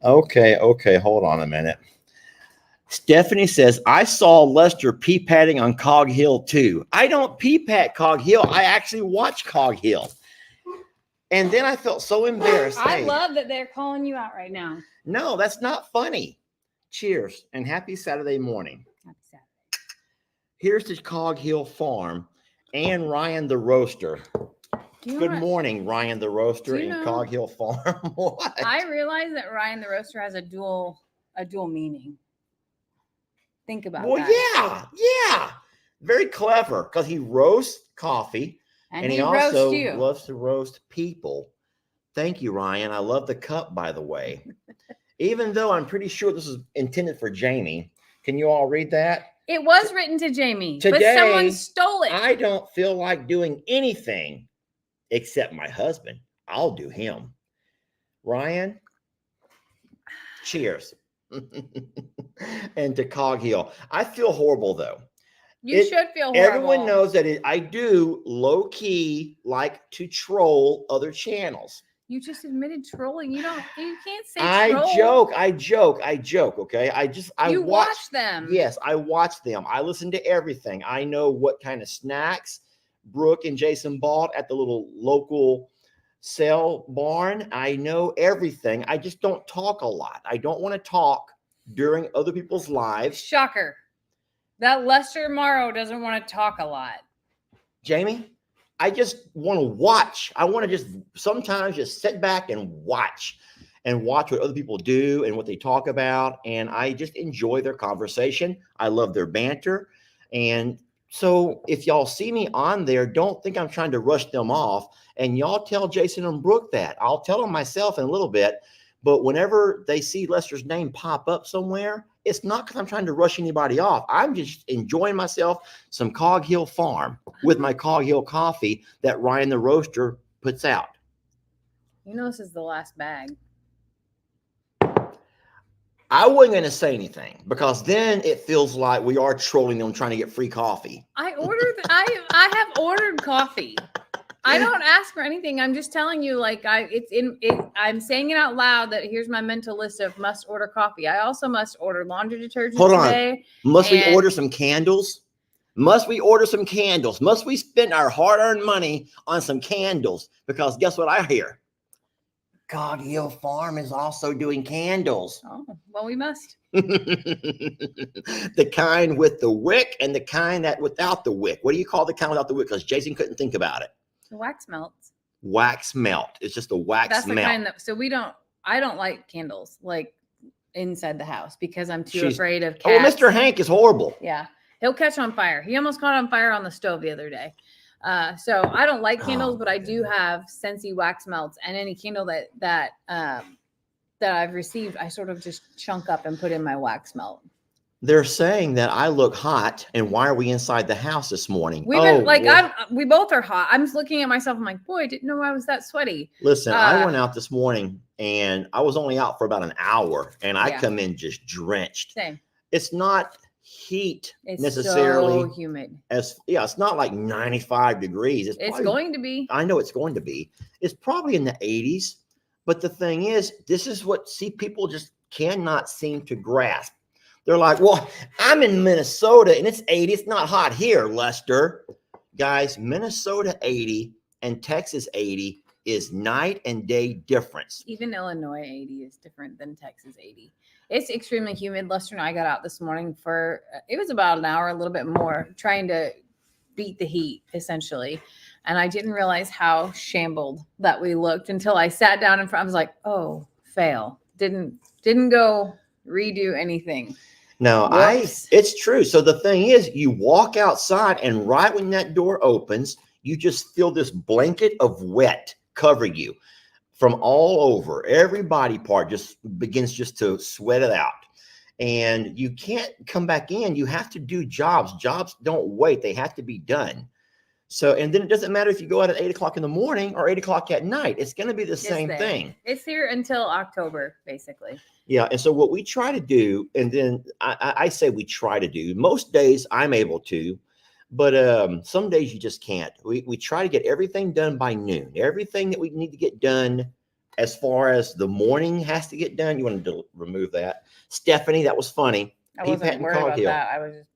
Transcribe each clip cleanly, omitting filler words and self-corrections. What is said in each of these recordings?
Okay. Hold on a minute. Stephanie says, I saw Lester pee patting on Cog Hill too. I don't pee pat Cog Hill. I actually watch Cog Hill. And then I felt so embarrassed. I love that they're calling you out right now. No, that's not funny. Cheers and happy Saturday morning. Happy Saturday. Here's the Cog Hill Farm and Ryan the Roaster. Good morning, Ryan the Roaster in Cog Hill Farm. What? I realize that Ryan the Roaster has a dual meaning. Think about that. Well, yeah. Very clever because he roasts coffee and he also loves to roast people. Thank you, Ryan. I love the cup, by the way. Even though I'm pretty sure this is intended for Jamie. Can you all read that? It was written to Jamie, today, but someone stole it. I don't feel like doing anything except my husband. I'll do him. Ryan, cheers. And to Cog Hill. I feel horrible, though. You should feel horrible. Everyone knows that I do low-key like to troll other channels. You just admitted trolling. You can't say troll. I joke. Okay. I watch them. Yes, I watch them. I listen to everything. I know what kind of snacks Brooke and Jason bought at the little local sale barn. I know everything. I just don't talk a lot. I don't want to talk during other people's lives. Shocker. That Lester Morrow doesn't want to talk a lot. Jamie, I just want to watch. I want to sometimes just sit back and watch what other people do and what they talk about. And I just enjoy their conversation. I love their banter. And so if y'all see me on there, don't think I'm trying to rush them off. And y'all tell Jason and Brooke that. I'll tell them myself in a little bit. But whenever they see Lester's name pop up somewhere, it's not because I'm trying to rush anybody off. I'm just enjoying myself some Cog Hill Farm with my Cog Hill coffee that Ryan the Roaster puts out. You know this is the last bag. I wasn't going to say anything because then it feels like we are trolling them trying to get free coffee. I have ordered coffee. I don't ask for anything. I'm just telling you, I'm saying it out loud that here's my mental list of must order coffee. I also must order laundry detergent today. Must we order some candles? Must we order some candles? Must we spend our hard-earned money on some candles? Because guess what I hear? Cog Hill Farm is also doing candles. Oh, well, we must. The kind with the wick and the kind that without the wick. What do you call the kind without the wick? Because Jason couldn't think about it. The wax melts. Wax melt. It's just a wax melt. That's the kind that. So I don't like candles like inside the house because I'm too afraid of cats. Oh, Mr. Hank is horrible. Yeah, he'll catch on fire. He almost caught on fire on the stove the other day. So I don't like candles, but I do have Scentsy wax melts, and any candle that I've received, I sort of just chunk up and put in my wax melt. They're saying that I look hot, and why are we inside the house this morning? We both are hot. I'm just looking at myself. I'm like, boy, I didn't know I was that sweaty. Listen, I went out this morning, and I was only out for about an hour, and I come in just drenched. Same. It's not heat necessarily. So humid. It's not like 95 degrees. It's going to be. I know it's going to be. It's probably in the 80s. But the thing is, this is what people just cannot seem to grasp. They're like, well, I'm in Minnesota and it's 80. It's not hot here, Lester. Guys, Minnesota 80 and Texas 80 is night and day difference. Even Illinois 80 is different than Texas 80. It's extremely humid. Lester and I got out this morning it was about an hour, a little bit more, trying to beat the heat, essentially. And I didn't realize how shambled that we looked until I sat down in front. I was like, oh, fail. Didn't go redo anything. No, it's true. So the thing is, you walk outside and right when that door opens, you just feel this blanket of wet cover you from all over. Every body part just begins just to sweat it out. And you can't come back in. You have to do jobs. Jobs don't wait. They have to be done. So, and then it doesn't matter if you go out at 8 o'clock in the morning or 8 o'clock at night. It's going to be the same thing. It's here until October, basically. Yeah. And so what we try to do, and then I say we try to do, most days I'm able to, but some days you just can't. We try to get everything done by noon. Everything that we need to get done as far as the morning has to get done, you want to remove that. Stephanie, that was funny. I Peep wasn't hat and worried about coghill. that. I was just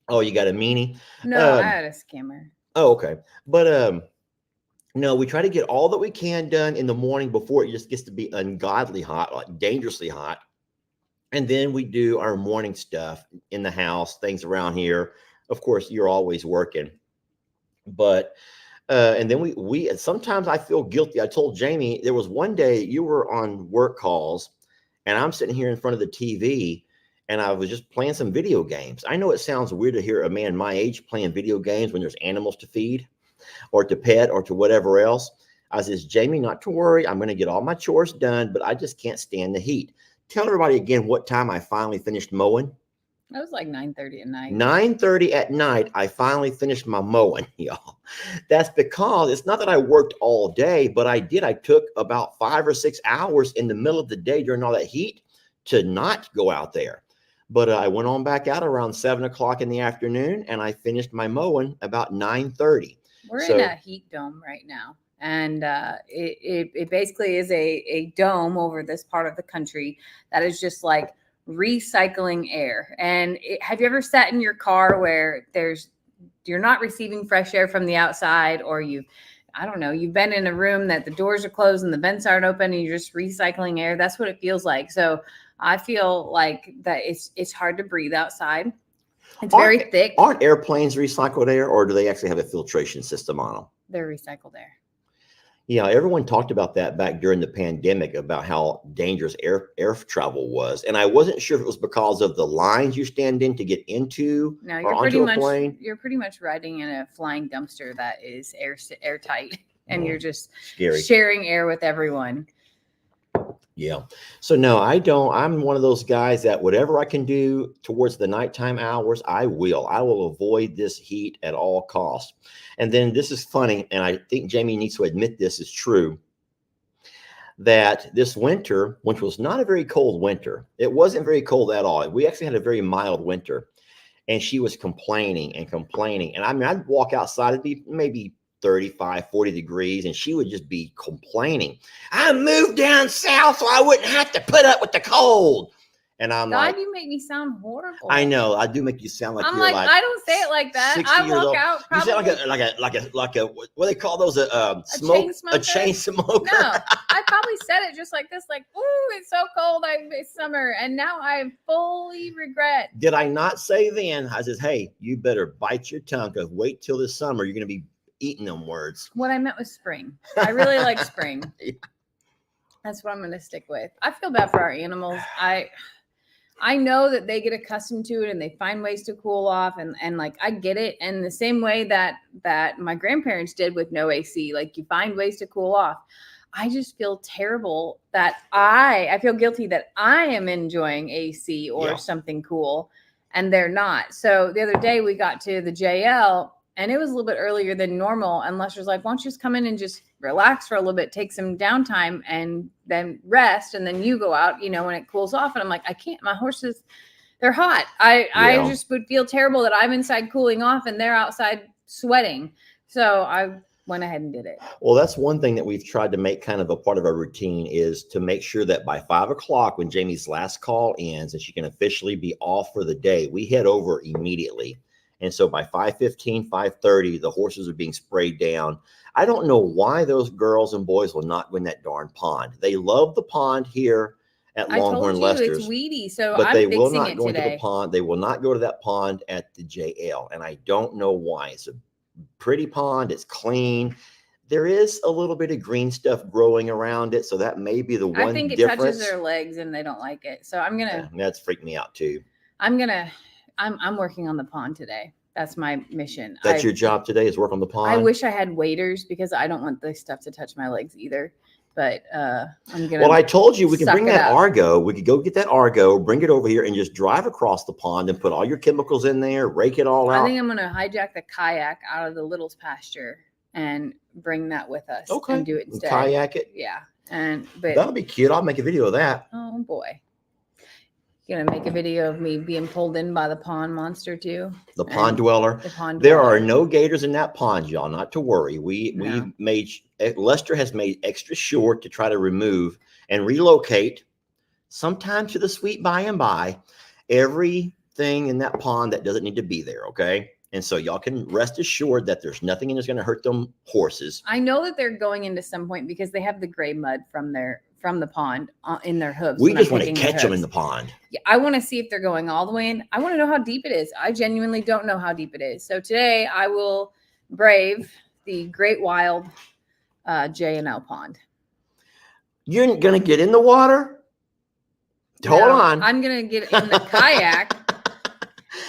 Oh, you got a meanie? no. I had a skimmer. Oh, okay. But no, we try to get all that we can done in the morning before it just gets to be ungodly hot, like dangerously hot. And then we do our morning stuff in the house, things around here. Of course, you're always working, but and then we sometimes I feel guilty. I told Jamie there was one day you were on work calls, and I'm sitting here in front of the TV, and I was just playing some video games. I know it sounds weird to hear a man my age playing video games when there's animals to feed, or to pet, or to whatever else. I says, Jamie, not to worry. I'm going to get all my chores done, but I just can't stand the heat. Tell everybody again what time I finally finished mowing. It was like 9:30 at night. 9:30 at night, I finally finished my mowing, y'all. That's because it's not that I worked all day, but I did. I took about 5 or 6 hours in the middle of the day during all that heat to not go out there. But I went on back out around 7 o'clock in the afternoon, and I finished my mowing about 9:30. We're in a heat dome right now. And it basically is a dome over this part of the country that is just like recycling air. And have you ever sat in your car where you're not receiving fresh air from the outside, or I don't know, you've been in a room that the doors are closed and the vents aren't open and you're just recycling air? That's what it feels like. So I feel like that it's hard to breathe outside. It's very thick. Aren't airplanes recycled air, or do they actually have a filtration system on them? They're recycled air. Yeah, everyone talked about that back during the pandemic, about how dangerous air travel was. And I wasn't sure if it was because of the lines you stand in to get into or onto a plane. You're pretty much riding in a flying dumpster that is airtight, and you're just sharing air with everyone. Yeah. So no, I don't. I'm one of those guys that whatever I can do towards the nighttime hours, I will. I will avoid this heat at all costs. And then this is funny, and I think Jamie needs to admit this is true, that this winter, which was not a very cold winter, it wasn't very cold at all. We actually had a very mild winter, and she was complaining and complaining. And I mean, I'd walk outside, it'd be maybe 35, 40 degrees, and she would just be complaining. I moved down south so I wouldn't have to put up with the cold. And I'm like, you make me sound horrible. I know, I do make you sound like you're like I don't say it like that. I walk out. Probably, you sound like a what do they call those? A chain smoker. No, I probably said it just like this, like, ooh, it's so cold. It's summer, and now I fully regret. Did I not say then? I says, hey, you better bite your tongue, because wait till the summer. You're going to be eating them words. What I meant was spring. I really like spring. That's what I'm going to stick with. I feel bad for our animals. I know that they get accustomed to it and they find ways to cool off, and like I get it. And the same way that my grandparents did with no AC, like you find ways to cool off. I just feel terrible that I feel guilty that I am enjoying AC or something cool and they're not. So the other day we got to the JL, and it was a little bit earlier than normal. And Lester's like, why don't you just come in and just relax for a little bit, take some downtime, and then rest. And then you go out, when it cools off. And I'm like, I can't, my horses, they're hot. I just would feel terrible that I'm inside cooling off and they're outside sweating. So I went ahead and did it. Well, that's one thing that we've tried to make kind of a part of our routine, is to make sure that by 5 o'clock, when Jamie's last call ends and she can officially be off for the day, we head over immediately. And so by 5:15, 5:30, the horses are being sprayed down. I don't know why those girls and boys will not go in that darn pond. They love the pond here at Longhorn Lester's. It's weedy, so but they will not go into the pond. They will not go to that pond at the JL, and I don't know why. It's a pretty pond. It's clean. There is a little bit of green stuff growing around it, so that may be the one difference. I think it touches their legs and they don't like it. So I'm gonna. That's freaked me out too. I'm working on the pond today. That's my mission. That's your job today, is work on the pond? I wish I had waders, because I don't want this stuff to touch my legs either. But I'm going to. Well, I told you we could bring that Argo. We could go get that Argo, bring it over here, and just drive across the pond and put all your chemicals in there, rake it all out. I think I'm going to hijack the kayak out of the Little's pasture and bring that with us. Okay. And do it instead. Kayak it? Yeah. But that'll be cute. I'll make a video of that. Oh, boy. gonna make a video of me being pulled in by the pond monster too. The pond dweller. The pond There dweller. are no gators in that pond, y'all. Not to worry. No. We made Lester has made extra sure to try to remove and relocate, sometime to the sweet by and by, everything in that pond that doesn't need to be there. Okay. And so y'all can rest assured that there's nothing in there's going to hurt them horses. I know that they're going into some point because they have the gray mud from the pond in their hooves. We just want to catch them in the pond. Yeah, I want to see if they're going all the way in. I want to know how deep it is. I genuinely don't know how deep it is. So today I will brave the great wild J&L pond. You're going to get in the water? Hold on. I'm going to get in the kayak.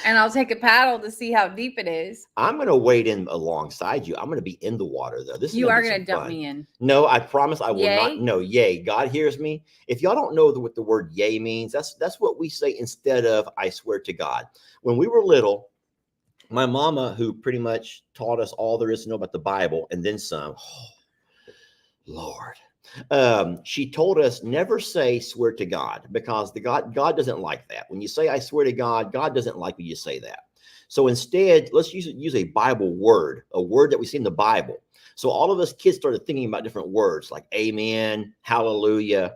And I'll take a paddle to see how deep it is. I'm going to wade in alongside you. I'm going to be in the water, though. This is you are going to dump me in. No, I promise I will Yay? not. No, yay. God hears me. If y'all don't know what the word yay means, that's what we say instead of I swear to God. When we were little, my mama, who pretty much taught us all there is to know about the Bible and then some, Lord, she told us never say swear to God, because God doesn't like that. When you say I swear to God, God doesn't like when you say that. So instead, let's use a Bible word, a word that we see in the Bible. So all of us kids started thinking about different words like amen, hallelujah.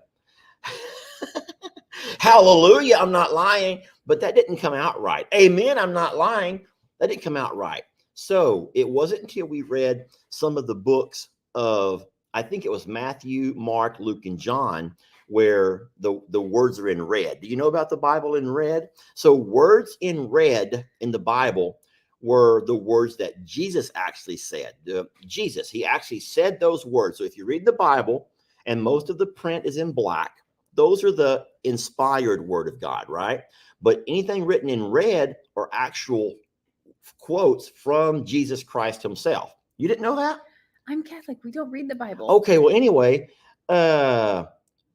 Hallelujah, I'm not lying, but that didn't come out right. Amen, I'm not lying. That didn't come out right. So it wasn't until we read some of the books of, I think it was Matthew, Mark, Luke, and John, where the words are in red. Do you know about the Bible in red? So words in red in the Bible were the words that Jesus actually said. Jesus, he actually said those words. So if you read the Bible and most of the print is in black, those are the inspired word of God, right? But anything written in red are actual quotes from Jesus Christ himself. You didn't know that? I'm Catholic. We don't read the Bible. Okay, well, anyway, the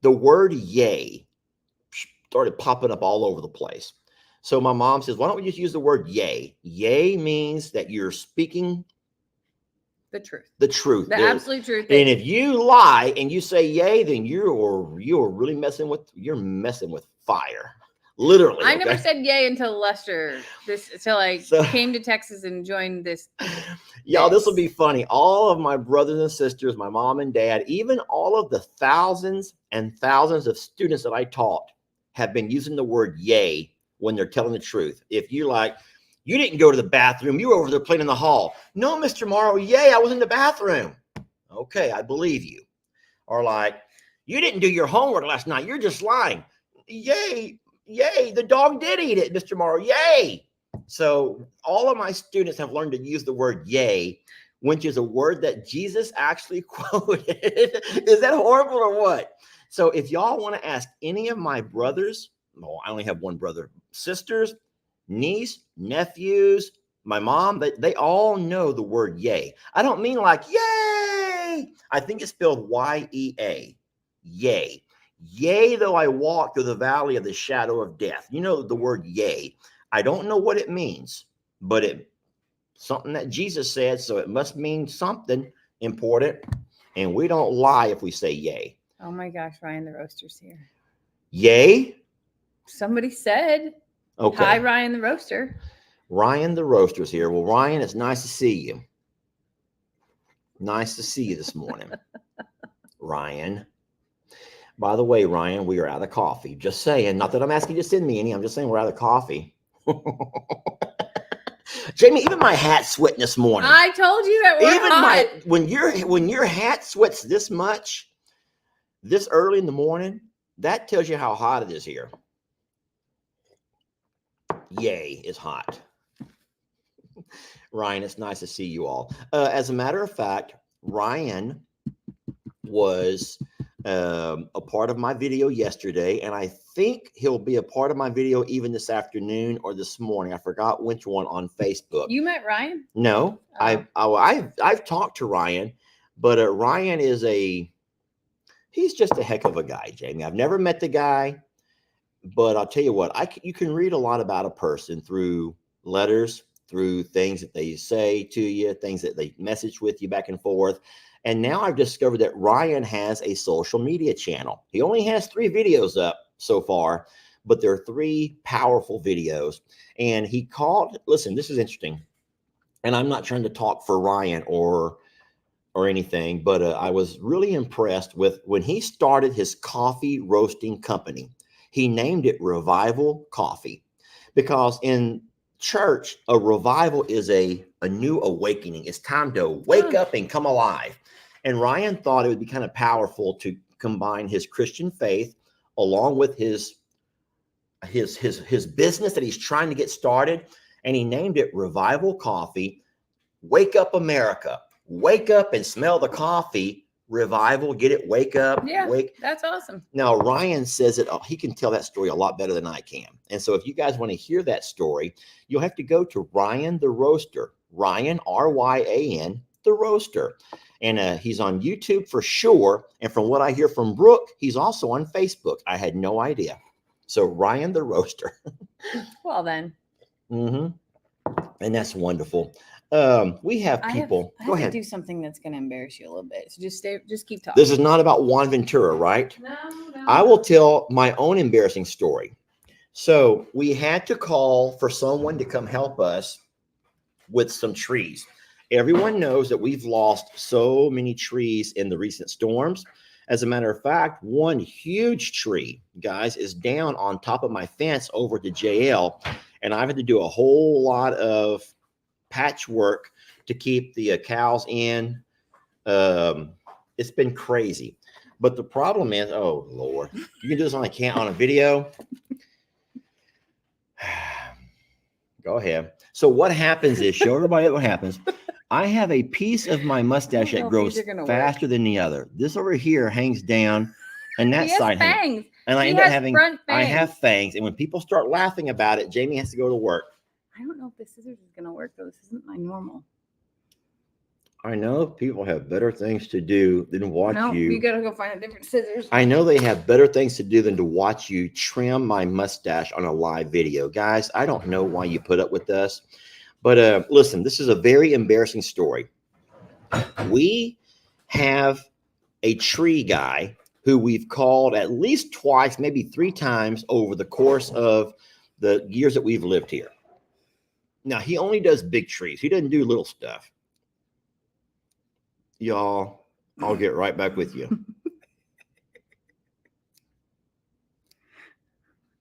word yay started popping up all over the place. So my mom says, why don't we just use the word yay? Yay means that you're speaking the truth. The truth. The absolute truth. And if you lie and you say yay, then you're really messing with fire. Literally. I never said yay until Lester came to Texas and joined this. Y'all, this will be funny. All of my brothers and sisters, my mom and dad, even all of the thousands and thousands of students that I taught have been using the word yay when they're telling the truth. If you you didn't go to the bathroom, you were over there playing in the hall. No, Mr. Morrow, yay, I was in the bathroom. Okay, I believe you. Or you didn't do your homework last night. You're just lying. Yay. Yay, the dog did eat it, Mr. Morrow. Yay. So all of my students have learned to use the word yay, which is a word that Jesus actually quoted. Is that horrible or what? So if y'all want to ask any of my brothers, I only have one brother, sisters, niece, nephews, my mom, they all know the word yay. I don't mean yay. I think it's spelled Y-E-A. Yay. Yea, though I walk through the valley of the shadow of death. You know the word yea. I don't know what it means, but it's something that Jesus said, so it must mean something important. And we don't lie if we say yea. Oh my gosh, Ryan the Roaster's here. Yay? Somebody said. Okay. Hi, Ryan the Roaster. Ryan the Roaster's here. Well, Ryan, it's nice to see you. Nice to see you this morning, Ryan. By the way, Ryan, we are out of coffee. Just saying. Not that I'm asking you to send me any. I'm just saying we're out of coffee. Jamie, even my hat's sweating this morning. I told you that we're hot. When your hat sweats this much, this early in the morning, that tells you how hot it is here. Yay, it's hot. Ryan, it's nice to see you all. As a matter of fact, Ryan was a part of my video yesterday, and I think he'll be a part of my video even this afternoon or this morning. I forgot which one on Facebook. You met Ryan? No, I've talked to Ryan, but Ryan is he's just a heck of a guy, Jamie. I've never met the guy, but I'll tell you what, you can read a lot about a person through letters, through things that they say to you, things that they message with you back and forth. And now I've discovered that Ryan has a social media channel. He only has 3 videos up so far, but there are 3 powerful videos. And he called, listen, this is interesting. And I'm not trying to talk for Ryan or anything, but I was really impressed with when he started his coffee roasting company. He named it Revival Coffee because in church, a revival is a new awakening. It's time to wake up and come alive. And Ryan thought it would be kind of powerful to combine his Christian faith along with his business that he's trying to get started. And he named it Revival Coffee. Wake up, America. Wake up and smell the coffee. Revival, get it? Wake up. Yeah, that's awesome. Now, Ryan says that he can tell that story a lot better than I can. And so if you guys want to hear that story, you'll have to go to Ryan the Roaster. Ryan, R-Y-A-N, the Roaster. And he's on YouTube for sure. And from what I hear from Brooke, he's also on Facebook. I had no idea. So Ryan the Roaster. Well, then. And that's wonderful. We have people. I go have ahead. To do something that's going to embarrass you a little bit. So just keep talking. This is not about Juan Ventura, right? No. I will tell my own embarrassing story. So we had to call for someone to come help us with some trees. Everyone knows that we've lost so many trees in the recent storms. As a matter of fact, one huge tree, guys, is down on top of my fence over to JL. And I've had to do a whole lot of patchwork to keep the cows in. It's been crazy. But the problem is, oh, Lord, you can do this on a video. Go ahead. So what happens is, show everybody what happens. I have a piece of my mustache that grows faster than the other. This over here hangs down, and that side hangs. And I end up having, I have fangs. And when people start laughing about it, Jamie has to go to work. I don't know if the scissors is going to work, though. This isn't my normal. I know people have better things to do than watch you. You got to go find a different scissors. I know they have better things to do than to watch you trim my mustache on a live video. Guys, I don't know why you put up with us. But listen, this is a very embarrassing story. We have a tree guy who we've called at least twice, maybe 3 times over the course of the years that we've lived here. Now, he only does big trees. He doesn't do little stuff. Y'all, I'll get right back with you.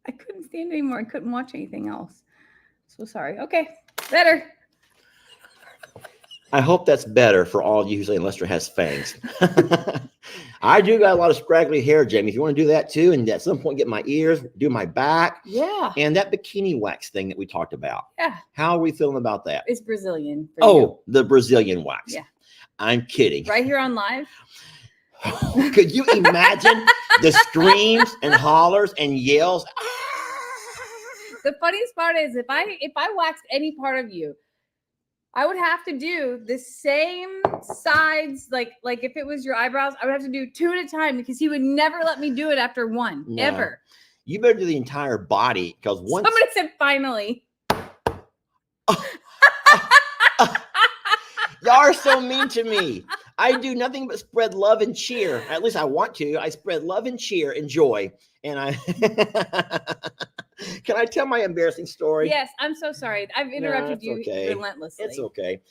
I couldn't stand anymore. I couldn't watch anything else. So sorry. Okay, better. I hope that's better for all you who say Lester has fangs. I do got a lot of scraggly hair, Jamie. If you want to do that too, and at some point get my ears, do my back. Yeah. And that bikini wax thing that we talked about. Yeah. How are we feeling about that? It's Brazilian. Oh, the Brazilian wax. Yeah. I'm kidding. Right here on live. Could you imagine the screams and hollers and yells? The funniest part is if I waxed any part of you, I would have to do the same sides, like if it was your eyebrows, I would have to do 2 at a time because he would never let me do it after one, ever. You better do the entire body because once somebody said finally. Y'all are so mean to me. I do nothing but spread love and cheer. At least I want to. I spread love and cheer and joy. And I can I tell my embarrassing story? Yes, I'm so sorry. I've interrupted you relentlessly. It's okay.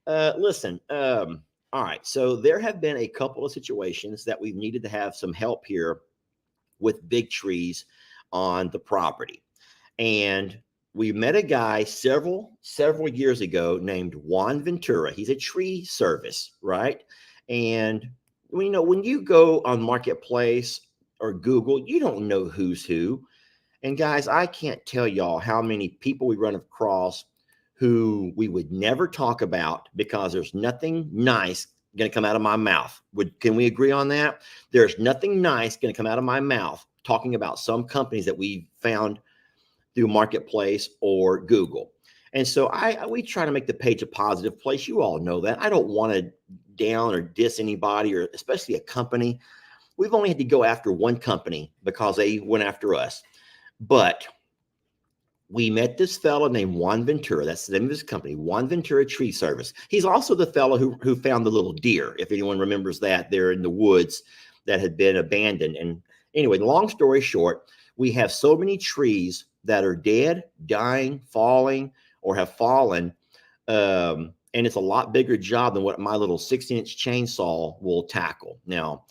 Listen, all right. So there have been a couple of situations that we've needed to have some help here with big trees on the property. And we met a guy several years ago named Juan Ventura. He's a tree service, right? And when you go on Marketplace or Google, you don't know who's who. And guys, I can't tell y'all how many people we run across who we would never talk about because there's nothing nice going to come out of my mouth. Can we agree on that? There's nothing nice going to come out of my mouth talking about some companies that we found through Marketplace or Google. And so we try to make the page a positive place. You all know that. I don't want to down or diss anybody, or especially a company. We've only had to go after one company because they went after us. But we met this fellow named Juan Ventura. That's the name of his company, Juan Ventura Tree Service. He's also the fellow who found the little deer, if anyone remembers that, there in the woods that had been abandoned. And anyway, long story short, We have so many trees that are dead, dying, falling, or have fallen. And it's a lot bigger job than what my little 16-inch chainsaw will tackle. Now,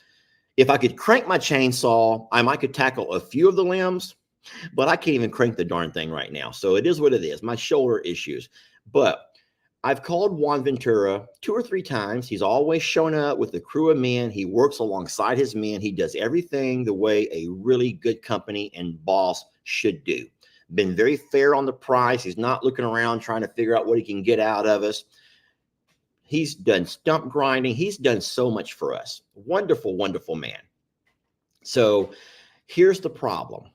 if I could crank my chainsaw, I might could tackle a few of the limbs, but I can't even crank the darn thing right now. So it is what it is, my shoulder issues. But I've called Juan Ventura 2 or 3 times. He's always shown up with a crew of men. He works alongside his men. He does everything the way a really good company and boss should do. Been very fair on the price. He's not looking around trying to figure out what he can get out of us. He's done stump grinding. He's done so much for us. Wonderful, wonderful man. So here's the problem.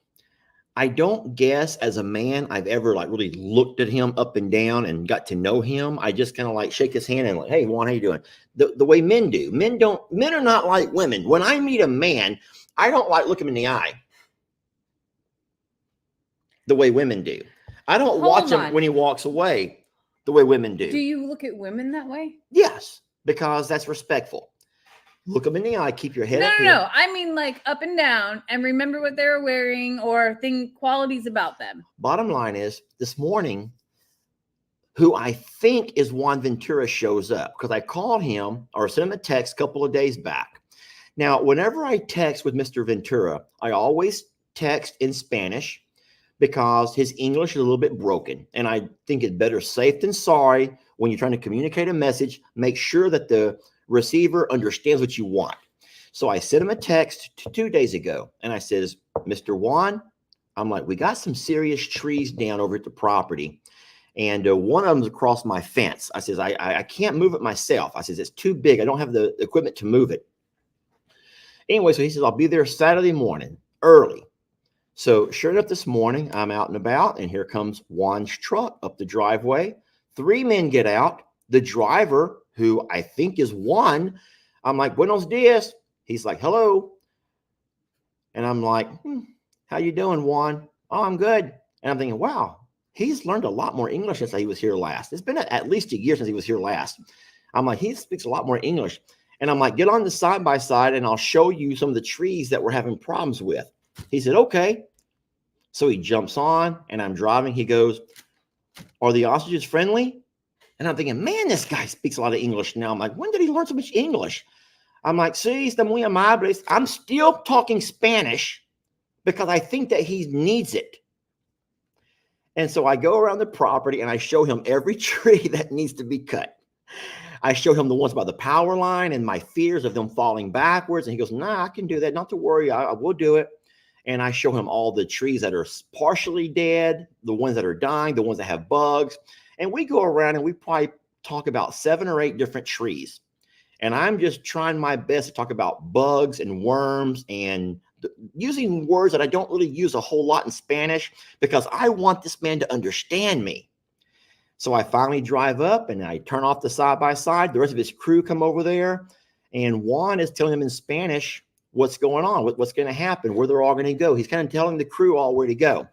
I don't guess as a man I've ever like really looked at him up and down and got to know him. I just kind of like shake his hand and like, hey, Juan, how you doing? The way men do. Men are not like women. When I meet a man, I don't like look him in the eye the way women do. I don't watch him when he walks away the way women do. Do you look at women that way? Yes, because that's respectful. Look them in the eye, keep your head up. No. I mean like up and down and remember what they're wearing or qualities about them. Bottom line is this morning, who I think is Juan Ventura shows up because I called him or sent him a text a couple of days back. Now, whenever I text with Mr. Ventura, I always text in Spanish because his English is a little bit broken. And I think it's better safe than sorry when you're trying to communicate a message. Make sure that the receiver understands what you want. So I sent him a text 2 days ago and I says, Mr. Juan, I'm like, we got some serious trees down over at the property. And one of them's across my fence. I says, I can't move it myself. I says, it's too big. I don't have the equipment to move it. Anyway, so he says, I'll be there Saturday morning early. So sure enough, this morning I'm out and about and here comes Juan's truck up the driveway. 3 men get out. The driver, who I think is Juan, I'm like, buenos dias. He's like, hello. And I'm like, how you doing, Juan? Oh, I'm good. And I'm thinking, wow, he's learned a lot more English since he was here last. It's been at least a year since he was here last. I'm like, he speaks a lot more English. And I'm like, get on the side by side and I'll show you some of the trees that we're having problems with. He said, okay. So he jumps on and I'm driving. He goes, are the ostriches friendly? And I'm thinking, man, this guy speaks a lot of English now. I'm like, when did he learn so much English? I'm like, sí, está muy amable. I'm still talking Spanish because I think that he needs it. And so I go around the property and I show him every tree that needs to be cut. I show him the ones by the power line and my fears of them falling backwards. And he goes, nah, I can do that. Not to worry. I will do it. And I show him all the trees that are partially dead, the ones that are dying, the ones that have bugs. And we go around and we probably talk about 7 or 8 different trees. And I'm just trying my best to talk about bugs and worms and using words that I don't really use a whole lot in Spanish because I want this man to understand me. So I finally drive up and I turn off the side-by-side. The rest of his crew come over there. And Juan is telling him in Spanish what's going on, what's going to happen, where they're all going to go. He's kind of telling the crew all where to go.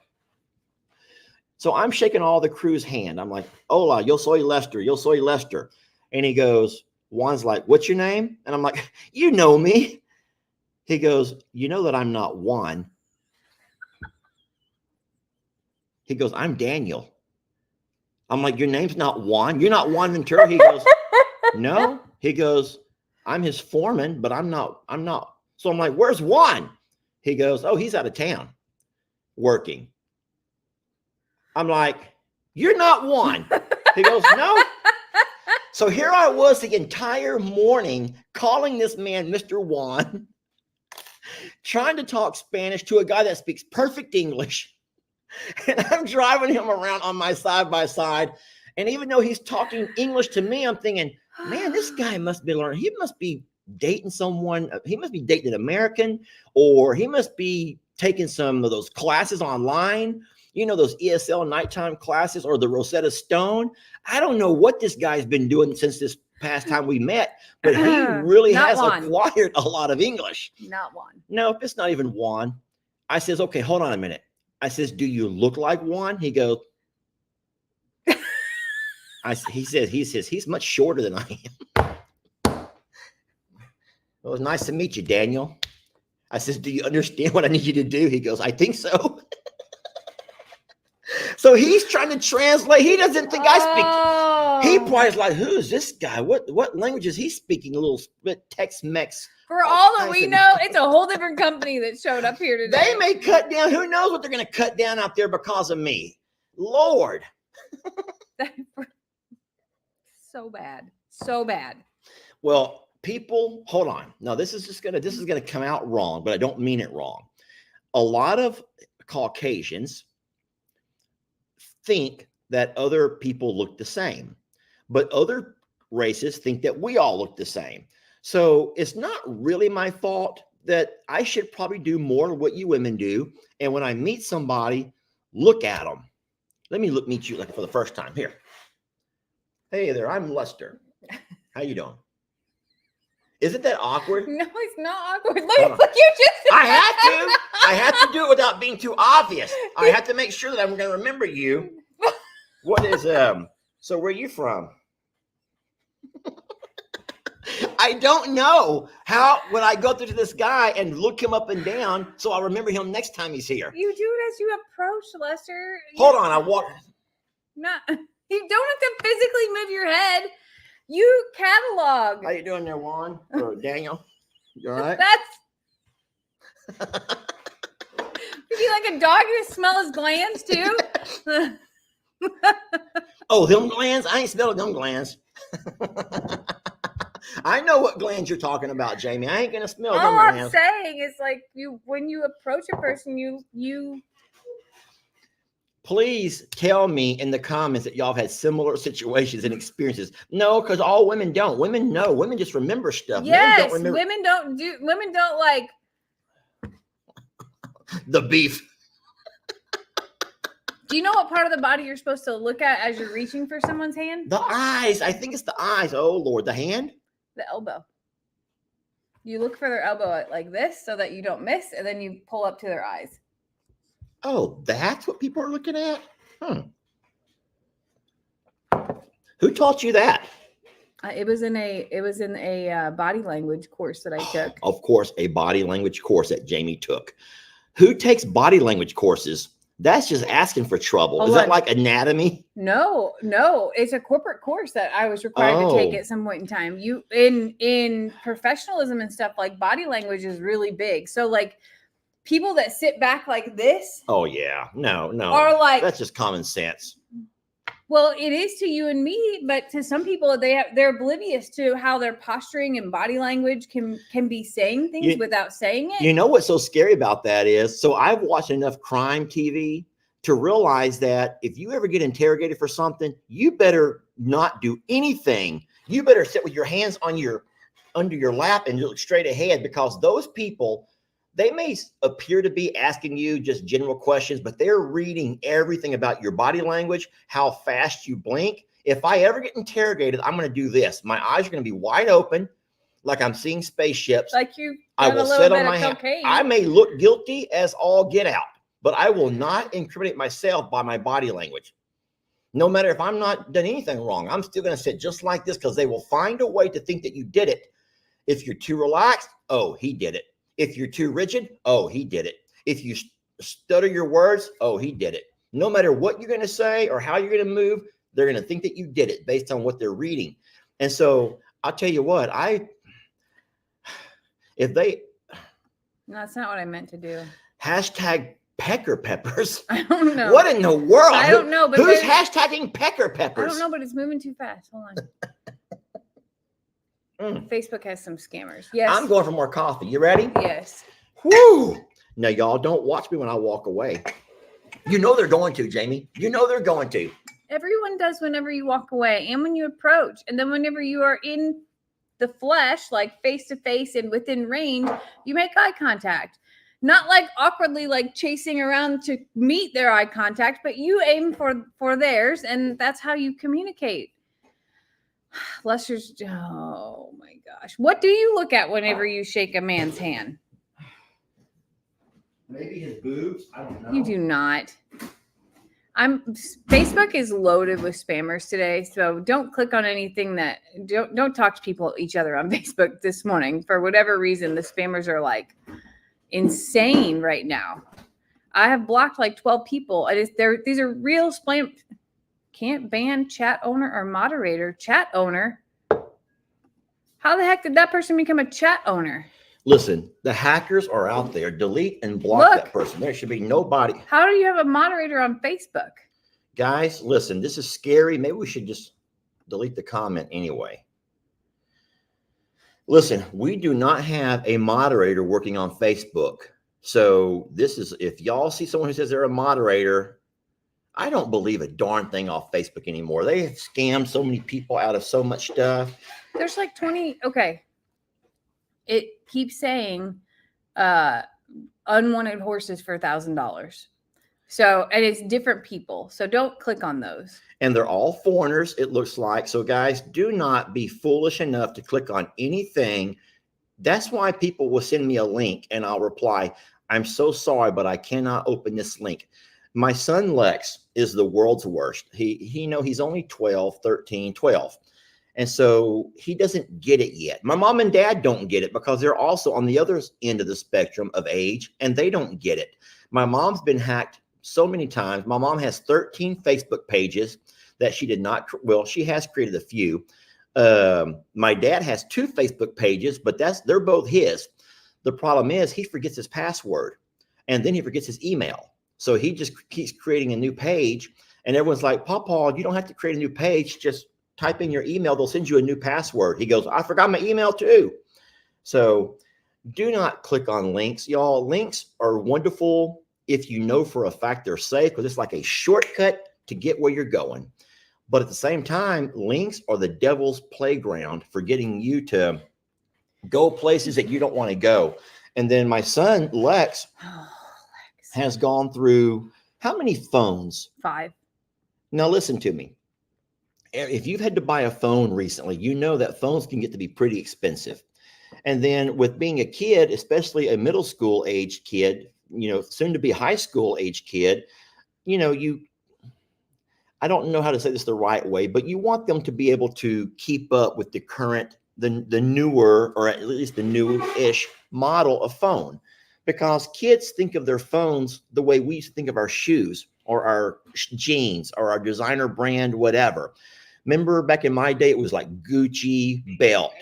So I'm shaking all the crew's hand. I'm like, hola, yo soy Lester. Yo soy Lester. And he goes, Juan's like, what's your name? And I'm like, you know me. He goes, you know that I'm not Juan. He goes, I'm Daniel. I'm like, your name's not Juan. You're not Juan Ventura. He goes, no. He goes, I'm his foreman, but I'm not. So I'm like, where's Juan? He goes, oh, he's out of town working. I'm like, you're not Juan. He goes, no. So here I was the entire morning calling this man Mr. Juan, trying to talk Spanish to a guy that speaks perfect English. And I'm driving him around on my side-by-side. And even though he's talking English to me, I'm thinking, man, this guy must be learning. He must be dating someone. He must be dating an American, or he must be taking some of those classes online. You know, those ESL nighttime classes or the Rosetta Stone. I don't know what this guy's been doing since this past time we met, but he really has acquired a lot of English. Not Juan. No, it's not even Juan. I says, okay, hold on a minute. I says, do you look like Juan? He goes, he says, he's much shorter than I am. It was nice to meet you, Daniel. I says, do you understand what I need you to do? He goes, I think so. So he's trying to translate. He doesn't think I speak. He probably is like, who is this guy? What language is he speaking? A little bit Tex-Mex. For all that we know, it's a whole different company that showed up here today. They may cut down. Who knows what they're going to cut down out there because of me? Lord. So bad. So bad. Well, people, hold on. No, this is going to come out wrong, but I don't mean it wrong. A lot of Caucasians think that other people look the same, but other races think that we all look the same. So it's not really my fault that I should probably do more of what you women do. And when I meet somebody, look at them. Let me meet you like for the first time. Here. Hey there, I'm Lester. How you doing? Isn't that awkward? No, it's not awkward. Look, you just. I had to do it without being too obvious. I have to make sure that I'm going to remember you. What is so where are you from? I don't know how when I go through to this guy and look him up and down so I'll remember him next time he's here. You do it as you approach, Lester. Hold on, I walk. Not you don't have to physically move your head. You catalog. How you doing there, Juan? Or Daniel? You all right? That's you'd be like a dog to smell his glands too. Oh, them glands? I ain't smelling them glands. I know what glands you're talking about, Jamie. I ain't gonna smell them glands. All I'm saying is like when you approach a person, you please tell me in the comments that y'all have had similar situations and experiences. No, because all women don't. Women know. Women just remember stuff. Yes, Men don't remember. Women don't like the beef. Do you know what part of the body you're supposed to look at as you're reaching for someone's hand? The eyes. I think it's the eyes. Oh Lord, the hand? The elbow. You look for their elbow like this so that you don't miss, and then you pull up to their eyes. Oh, that's what people are looking at? Who taught you that? It was in a body language course that I took. Of course, a body language course that Jamie took. Who takes body language courses? That's just asking for trouble. Is that like anatomy? No, it's a corporate course that I was required to take at some point in time. You in professionalism and stuff, like body language is really big. So like people that sit back like this. Oh yeah, no, are like that's just common sense. Well, it is to you and me, but to some people, they're oblivious to how their posturing and body language can be saying things without saying it. You know what's so scary about that is, so I've watched enough crime TV to realize that if you ever get interrogated for something, you better not do anything. You better sit with your hands on under your lap and look straight ahead, because those people, they may appear to be asking you just general questions, but they're reading everything about your body language, how fast you blink. If I ever get interrogated, I'm going to do this. My eyes are going to be wide open, like I'm seeing spaceships. Like you, I will sit on my hand. I may look guilty as all get out, but I will not incriminate myself by my body language. No matter if I'm not done anything wrong, I'm still going to sit just like this, because they will find a way to think that you did it. If you're too relaxed, oh, he did it. If you're too rigid, oh, he did it. If you stutter your words, oh, he did it. No matter what you're going to say or how you're going to move, they're going to think that you did it based on what they're reading. And so I'll tell you what, that's not what I meant to do. Hashtag pecker peppers. I don't know. What in the world? I don't know. But who's hashtagging pecker peppers? I don't know, but it's moving too fast. Hold on. Facebook has some scammers. Yes. I'm going for more coffee. You ready? Yes. Woo! Now, y'all don't watch me when I walk away. You know they're going to, Jamie. You know they're going to. Everyone does whenever you walk away and when you approach. And then whenever you are in the flesh, like face to face and within range, you make eye contact. Not like awkwardly like chasing around to meet their eye contact, but you aim for theirs, and that's how you communicate. Lester's, oh my gosh. What do you look at whenever you shake a man's hand? Maybe his boobs. I don't know. You do not. Facebook is loaded with spammers today, so don't click on anything that don't talk to each other on Facebook this morning. For whatever reason, the spammers are like insane right now. I have blocked like 12 people. These are real spam. Can't ban chat owner or moderator. Chat owner. How the heck did that person become a chat owner? Listen, the hackers are out there. Delete and block that person. There should be nobody. How do you have a moderator on Facebook? Guys, listen, this is scary. Maybe we should just delete the comment anyway. Listen, we do not have a moderator working on Facebook. So this is, if y'all see someone who says they're a moderator, I don't believe a darn thing off Facebook anymore. They have scammed so many people out of so much stuff. There's like 20. Okay. It keeps saying unwanted horses for $1,000. So, and it's different people. So don't click on those. And they're all foreigners, it looks like. So guys, do not be foolish enough to click on anything. That's why people will send me a link and I'll reply, I'm so sorry, but I cannot open this link. My son Lex is the world's worst. He's only 12, 13, 12. And so he doesn't get it yet. My mom and dad don't get it because they're also on the other end of the spectrum of age and they don't get it. My mom's been hacked so many times. My mom has 13 Facebook pages that she did not, well, she has created a few. My dad has 2 Facebook pages, but they're both his. The problem is he forgets his password and then he forgets his email. So he just keeps creating a new page and everyone's like, Papa, you don't have to create a new page. Just type in your email. They'll send you a new password. He goes, I forgot my email too. So do not click on links. Y'all, links are wonderful if you know for a fact they're safe because it's like a shortcut to get where you're going. But at the same time, links are the devil's playground for getting you to go places that you don't want to go. And then my son, Lex, has gone through how many phones? 5. Now listen to me. If you've had to buy a phone recently, you know that phones can get to be pretty expensive. And then with being a kid, especially a middle school age kid, soon to be high school age kid, I don't know how to say this the right way, but you want them to be able to keep up with the current, the newer, or at least the new-ish model of phone, because kids think of their phones the way we used to think of our shoes or our jeans or our designer brand, whatever. Remember back in my day, it was like Gucci belt,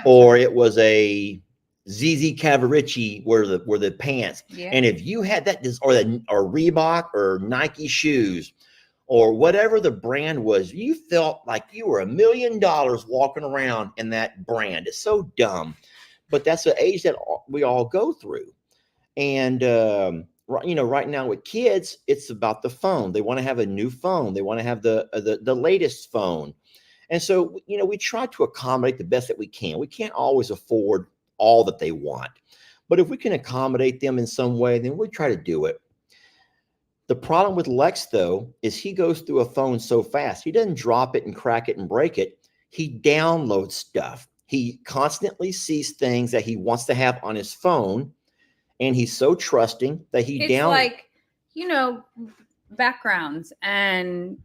or it was a ZZ Cavarici were the pants. Yeah. And if you had that, or Reebok or Nike shoes, or whatever the brand was, you felt like you were $1 million walking around in that brand. It's so dumb, but that's the age that we all go through. And right now with kids, it's about the phone. They want to have a new phone. They want to have the latest phone. And so, we try to accommodate the best that we can. We can't always afford all that they want, but if we can accommodate them in some way, then we try to do it. The problem with Lex, though, is he goes through a phone so fast. He doesn't drop it and crack it and break it. He downloads stuff. He constantly sees things that he wants to have on his phone, and he's so trusting that he downloads. It's like, backgrounds and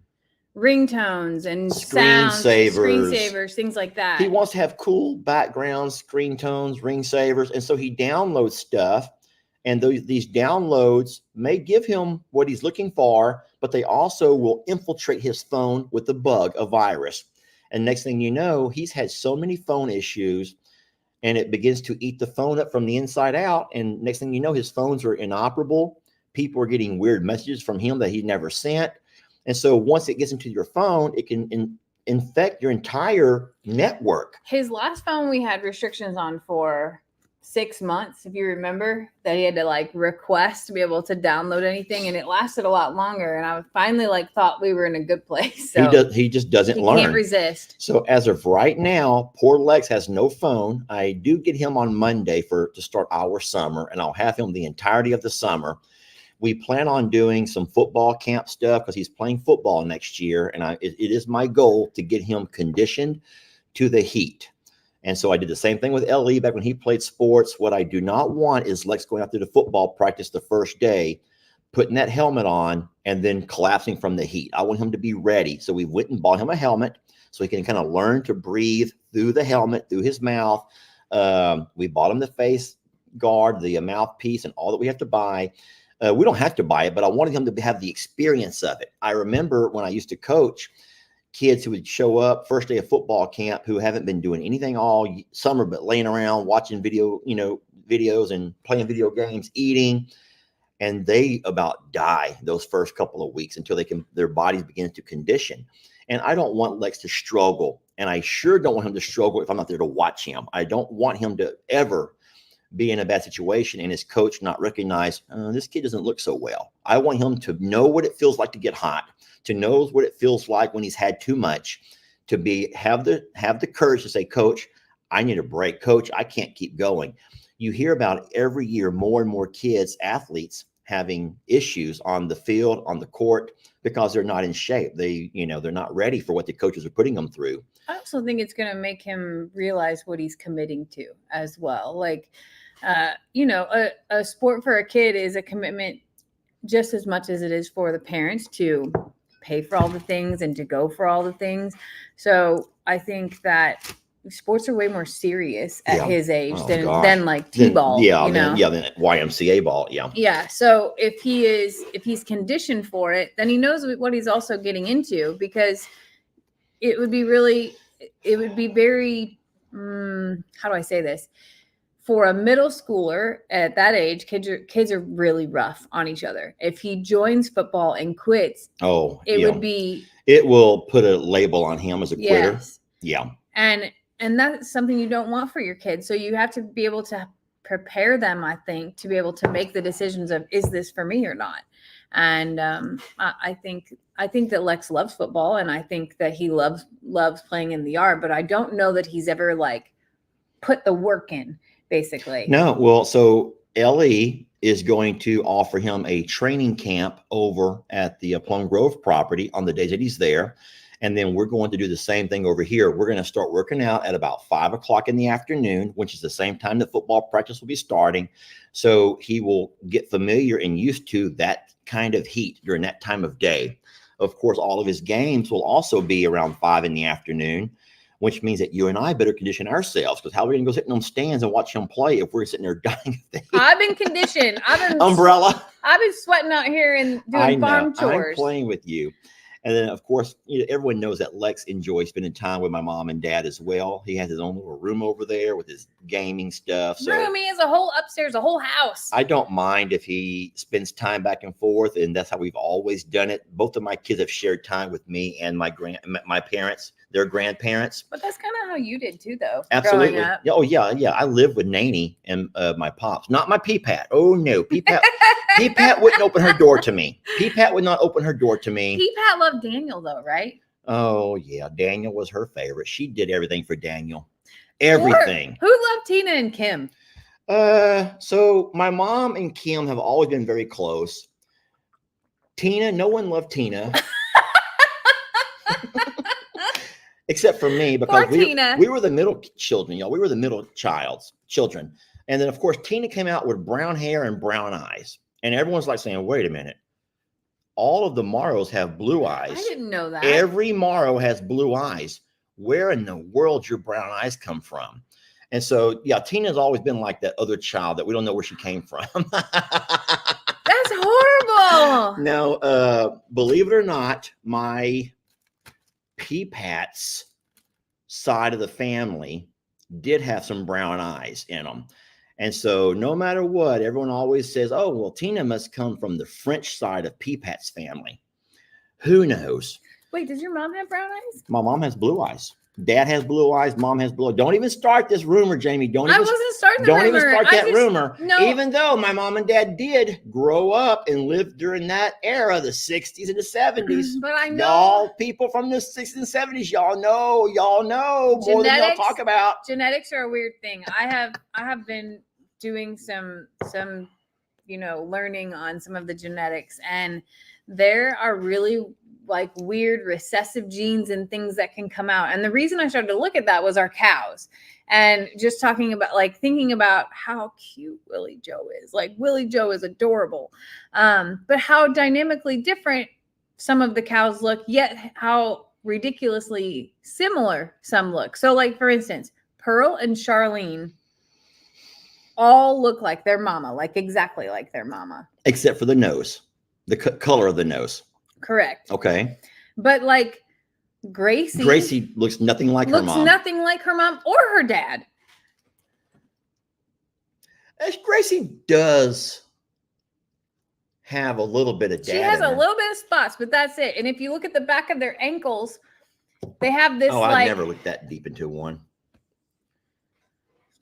ringtones and screensavers, things like that. He wants to have cool backgrounds, screen tones, ring savers, and so he downloads stuff. And these downloads may give him what he's looking for, but they also will infiltrate his phone with a bug, a virus. And next thing you know, he's had so many phone issues, and it begins to eat the phone up from the inside out. And next thing you know, his phones are inoperable. People are getting weird messages from him that he never sent. And so once it gets into your phone, it can infect your entire network. His last phone we had restrictions on for 6 months, if you remember, that he had to request to be able to download anything, and it lasted a lot longer. And I finally thought we were in a good place. So he just doesn't learn. He can't resist. So as of right now, poor Lex has no phone. I do get him on Monday to start our summer, and I'll have him the entirety of the summer. We plan on doing some football camp stuff because he's playing football next year, and it is my goal to get him conditioned to the heat. And so I did the same thing with LE back when he played sports. What I do not want is Lex going out to the football practice the first day, putting that helmet on, and then collapsing from the heat. I want him to be ready. So we went and bought him a helmet so he can kind of learn to breathe through the helmet, through his mouth. We bought him the face guard, the mouthpiece, and all that we have to buy. We don't have to buy it, but I wanted him to have the experience of it. I remember when I used to coach kids who would show up first day of football camp who haven't been doing anything all summer but laying around watching videos and playing video games, eating, and they about die those first couple of weeks until their bodies begin to condition. And I don't want Lex to struggle, and I sure don't want him to struggle if I'm not there to watch him. I don't want him to ever be in a bad situation and his coach not recognize this kid doesn't look so well. I want him to know what it feels like to get hot, to know what it feels like when he's had too much, to have the courage to say, Coach, I need a break. Coach, I can't keep going. You hear about every year more and more kids, athletes, having issues on the field, on the court, because they're not in shape. They're not ready for what the coaches are putting them through. I also think it's going to make him realize what he's committing to as well. Like, a sport for a kid is a commitment just as much as it is for the parents to pay for all the things and to go for all the things. So I think that sports are way more serious at his age than like T-ball. Than YMCA ball. Yeah. Yeah. So if he's conditioned for it, then he knows what he's also getting into, because it would be very, how do I say this? For a middle schooler at that age, kids are really rough on each other. If he joins football and quits, it will put a label on him as a quitter. Yes. Yeah. And that's something you don't want for your kids. So you have to be able to prepare them, I think, to be able to make the decisions of, is this for me or not? And I think that Lex loves football, and I think that he loves playing in the yard, but I don't know that he's ever like put the work in, basically. No. Well, so Ellie is going to offer him a training camp over at the Plum Grove property on the days that he's there. And then we're going to do the same thing over here. We're going to start working out at about 5 o'clock in the afternoon, which is the same time that football practice will be starting. So he will get familiar and used to that kind of heat during that time of day. Of course, all of his games will also be around 5 in the afternoon, which means that you and I better condition ourselves, because how are we going to go sit in them stands and watch him play if we're sitting there dying of the heat? I've been conditioned. Umbrella. I've been sweating out here and doing farm chores. I'm playing with you. And then, of course, everyone knows that Lex enjoys spending time with my mom and dad as well. He has his own little room over there with his gaming stuff. So He has a whole upstairs, a whole house. I don't mind if he spends time back and forth, and that's how we've always done it. Both of my kids have shared time with me and my parents, their grandparents. But that's kind of how you did too, though. Absolutely. Growing up. Oh yeah. I lived with Nanny and my pops, not my P-Pat. Oh no, P-Pat. P-Pat wouldn't open her door to me. P-Pat would not open her door to me. P-Pat loved Daniel though, right? Oh yeah, Daniel was her favorite. She did everything for Daniel. Everything. Who loved Tina and Kim? So my mom and Kim have always been very close. Tina, no one loved Tina. Except for me, because we were the middle children, y'all. We were the middle children. And then, of course, Tina came out with brown hair and brown eyes. And everyone's like saying, wait a minute. All of the Morrows have blue eyes. I didn't know that. Every Morrow has blue eyes. Where in the world your brown eyes come from? And so, yeah, Tina's always been like that other child that we don't know where she came from. That's horrible. No, believe it or not, my P-Pat's side of the family did have some brown eyes in them. And so no matter what, everyone always says, oh, well, Tina must come from the French side of P-Pat's family. Who knows? Wait, does your mom have brown eyes? My mom has blue eyes. Dad has blue eyes. Mom has blue eyes. Don't even start this rumor, Jamie. I wasn't starting the rumor. Don't even start that rumor. No. Even though my mom and dad did grow up and live during that era, the 60s and the 70s. But I know. Y'all people from the 60s and 70s, y'all know more than y'all talk about. Genetics are a weird thing. I have been doing some learning on some of the genetics, and there are really like weird recessive genes and things that can come out. And the reason I started to look at that was our cows, and just thinking about how cute Willie Joe is. Like, Willie Joe is adorable. But how dynamically different some of the cows look, yet how ridiculously similar some look. So like, for instance, Pearl and Charlene all look like their mama, like exactly like their mama. Except for the nose, the color of the nose. Correct. Okay. But like Gracie looks nothing like her mom. Looks nothing like her mom or her dad. Gracie does have a little bit of dad. She has a little bit of spots, but that's it. And if you look at the back of their ankles, they have this. Oh, I never looked that deep into one.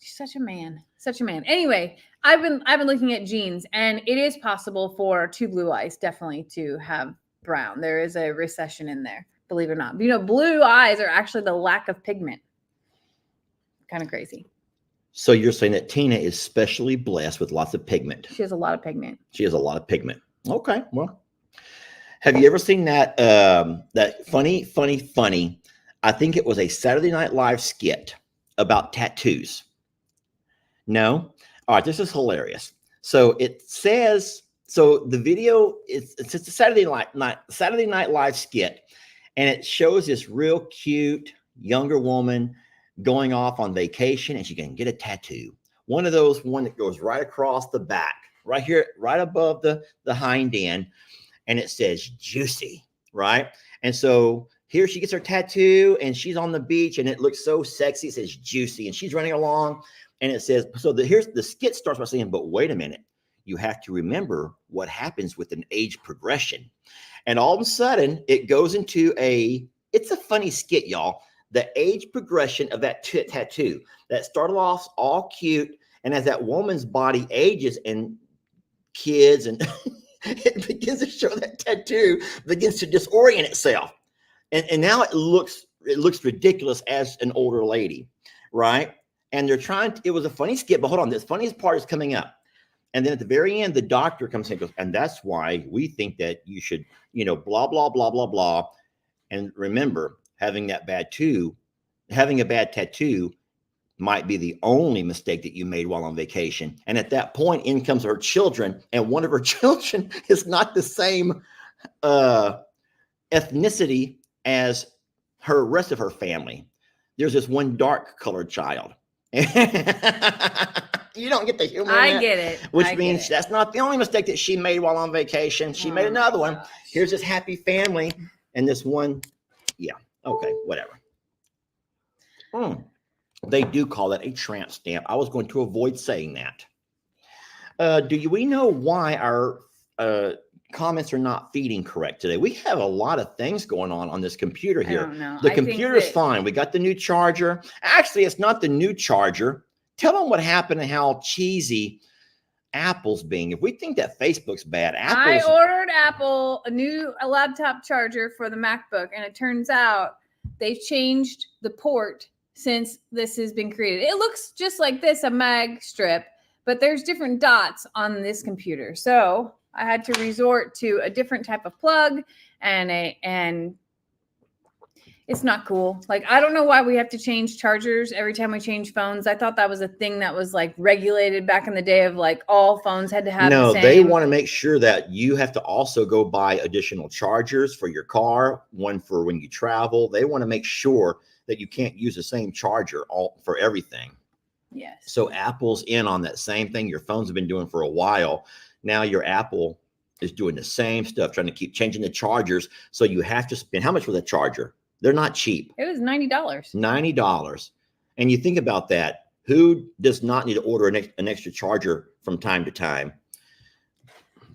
She's such a man. Such a man. Anyway, I've been looking at genes, and it is possible for two blue eyes definitely to have brown. There is a recession in there, believe it or not. You know, blue eyes are actually the lack of pigment. Kind of crazy. So you're saying that Tina is specially blessed with lots of pigment. She has a lot of pigment. She has a lot of pigment. Okay, well, have you ever seen that that funny? I think it was a Saturday Night Live skit about tattoos. No? All right, this is hilarious. So it says, so the video, it's a Saturday Night Live skit, and it shows this real cute younger woman going off on vacation, and she can get a tattoo. One of those, one that goes right across the back, right here, right above the hind end, and it says juicy, right? And so here she gets her tattoo, and she's on the beach, and it looks so sexy. It says juicy, and she's running along, and it says, so here's the skit starts by saying, but wait a minute, you have to remember what happens with an age progression. And all of a sudden, it goes into it's a funny skit, y'all. The age progression of that tattoo that started off all cute, and as that woman's body ages and kids, and it begins to show that tattoo begins to disorient itself, and now it looks ridiculous as an older lady, right? And they're trying to, it was a funny skit, but hold on, this funniest part is coming up. And then at the very end, the doctor comes in and goes, and that's why we think that you should, blah, blah, blah, blah, blah. And remember, having a bad tattoo might be the only mistake that you made while on vacation. And at that point, in comes her children, and one of her children is not the same ethnicity as her rest of her family. There's this one dark colored child. You don't get the humor. I get it. Which means that's not the only mistake that she made while on vacation. She made another one. Here's this happy family, and this one, yeah. Okay, whatever. They do call that a tramp stamp. I was going to avoid saying that. We know why our comments are not feeding correct today? We have a lot of things going on this computer here. I don't know. The computer's fine. We got the new charger. Actually, it's not the new charger. Tell them what happened and how cheesy Apple's being. If we think that Facebook's bad, I ordered Apple a new laptop charger for the MacBook, and it turns out they've changed the port since this has been created. It looks just like this, a mag strip, but there's different dots on this computer. So I had to resort to a different type of plug, and it's not cool. Like, I don't know why we have to change chargers every time we change phones. I thought that was a thing that was like regulated back in the day of like all phones had to have the same. They want to make sure that you have to also go buy additional chargers for your car, one for when you travel. They want to make sure that you can't use the same charger for everything. Yes. So Apple's in on that same thing your phones have been doing for a while. Now your Apple is doing the same stuff, trying to keep changing the chargers. So you have to spend, how much was that charger? They're not cheap. It was $90. $90. And you think about that. Who does not need to order an extra charger from time to time?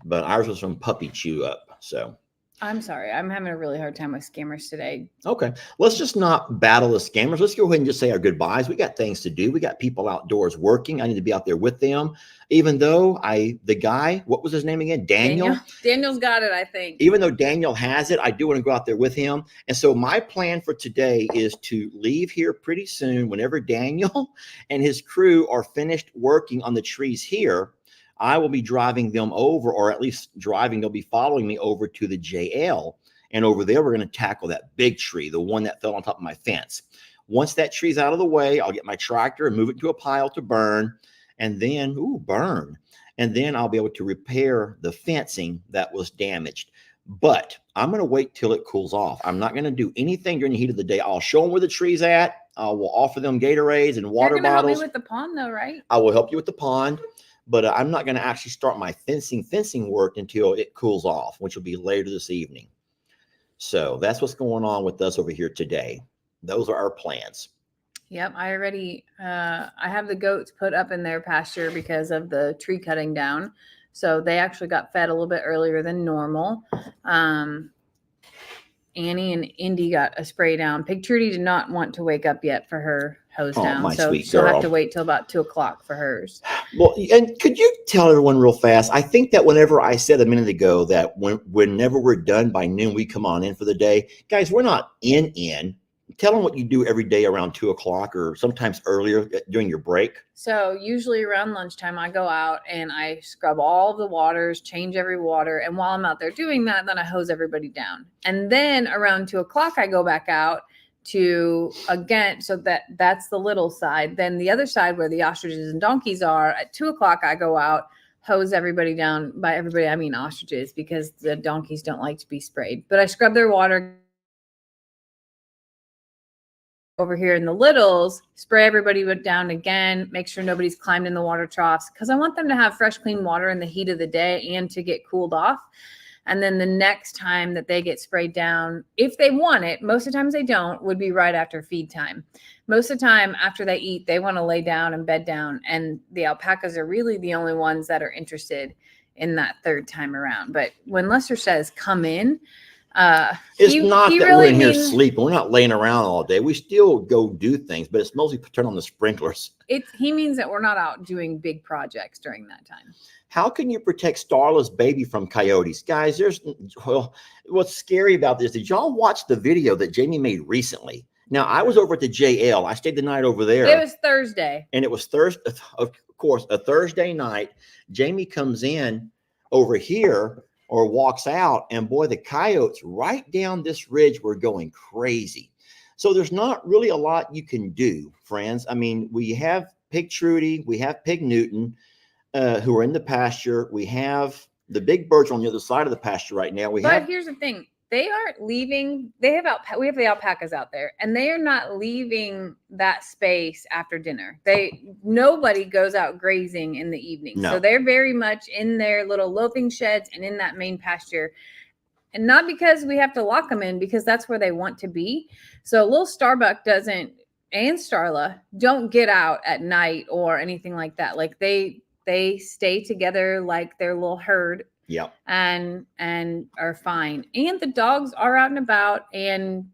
But ours was from Puppy Chew Up. So I'm sorry. I'm having a really hard time with scammers today. Okay. Let's just not battle the scammers. Let's go ahead and just say our goodbyes. We got things to do. We got people outdoors working. I need to be out there with them. Even though the guy, what was his name again? Daniel? Daniel's got it, I think. Even though Daniel has it, I do want to go out there with him. And so my plan for today is to leave here pretty soon whenever Daniel and his crew are finished working on the trees here. I will be driving them over, or at least they'll be following me over to the JL. And over there, we're going to tackle that big tree, the one that fell on top of my fence. Once that tree's out of the way, I'll get my tractor and move it to a pile to burn. And then, burn. And then I'll be able to repair the fencing that was damaged. But I'm going to wait till it cools off. I'm not going to do anything during the heat of the day. I'll show them where the tree's at. I will offer them Gatorades and water You're gonna help me bottles. with the pond though, right? I will help you with the pond, but I'm not going to actually start my fencing work until it cools off, which will be later this evening. So that's what's going on with us over here today. Those are our plans. Yep, I already I have the goats put up in their pasture because of the tree cutting down. So they actually got fed a little bit earlier than normal. Annie and Indy got a spray down. Pig Trudy did not want to wake up yet for her hose down. My So sweet she'll girl. have to wait till about 2:00 for hers. Well, and could you tell everyone real fast? I think that whenever I said a minute ago that whenever we're done by noon, we come on in for the day. Guys, we're not in. Tell them what you do every day around 2:00 or sometimes earlier during your break. So usually around lunchtime, I go out and I scrub all the waters, change every water. And while I'm out there doing that, then I hose everybody down. And then around 2:00, I go back out to again. So that's the little side. Then the other side where the ostriches and donkeys are at 2:00, I go out, hose everybody down. By everybody, I mean ostriches, because the donkeys don't like to be sprayed. But I scrub their water. Over here in the littles, spray everybody down again, make sure nobody's climbed in the water troughs, because I want them to have fresh, clean water in the heat of the day and to get cooled off. And then the next time that they get sprayed down, if they want it, most of the times they don't, would be right after feed time. Most of the time after they eat, they want to lay down and bed down. And the alpacas are really the only ones that are interested in that third time around. But when Lester says come in, it's not that really we're in here sleeping. We're not laying around all day. We still go do things, but it's mostly turn on the sprinklers. He means that we're not out doing big projects during that time. How can you protect Starla's baby from coyotes? Guys, what's scary about this, did y'all watch the video that Jamie made recently? Now, I was over at the JL. I stayed the night over there. It was Thursday. And it was Thursday, of course, a Thursday night. Jamie comes in over here or walks out, and boy, the coyotes right down this ridge were going crazy. So there's not really a lot you can do, friends. I mean, we have Pig Trudy, we have Pig Newton, who are in the pasture. We have the big birds on the other side of the pasture right now. But here's the thing. They aren't leaving. We have the alpacas out there, and they are not leaving that space after dinner. Nobody goes out grazing in the evening. No. So they're very much in their little loafing sheds and in that main pasture. And not because we have to lock them in, because that's where they want to be. So little Starbuck and Starla don't get out at night or anything like that. Like they stay together like their little herd. Yeah. And are fine. And the dogs are out and about. And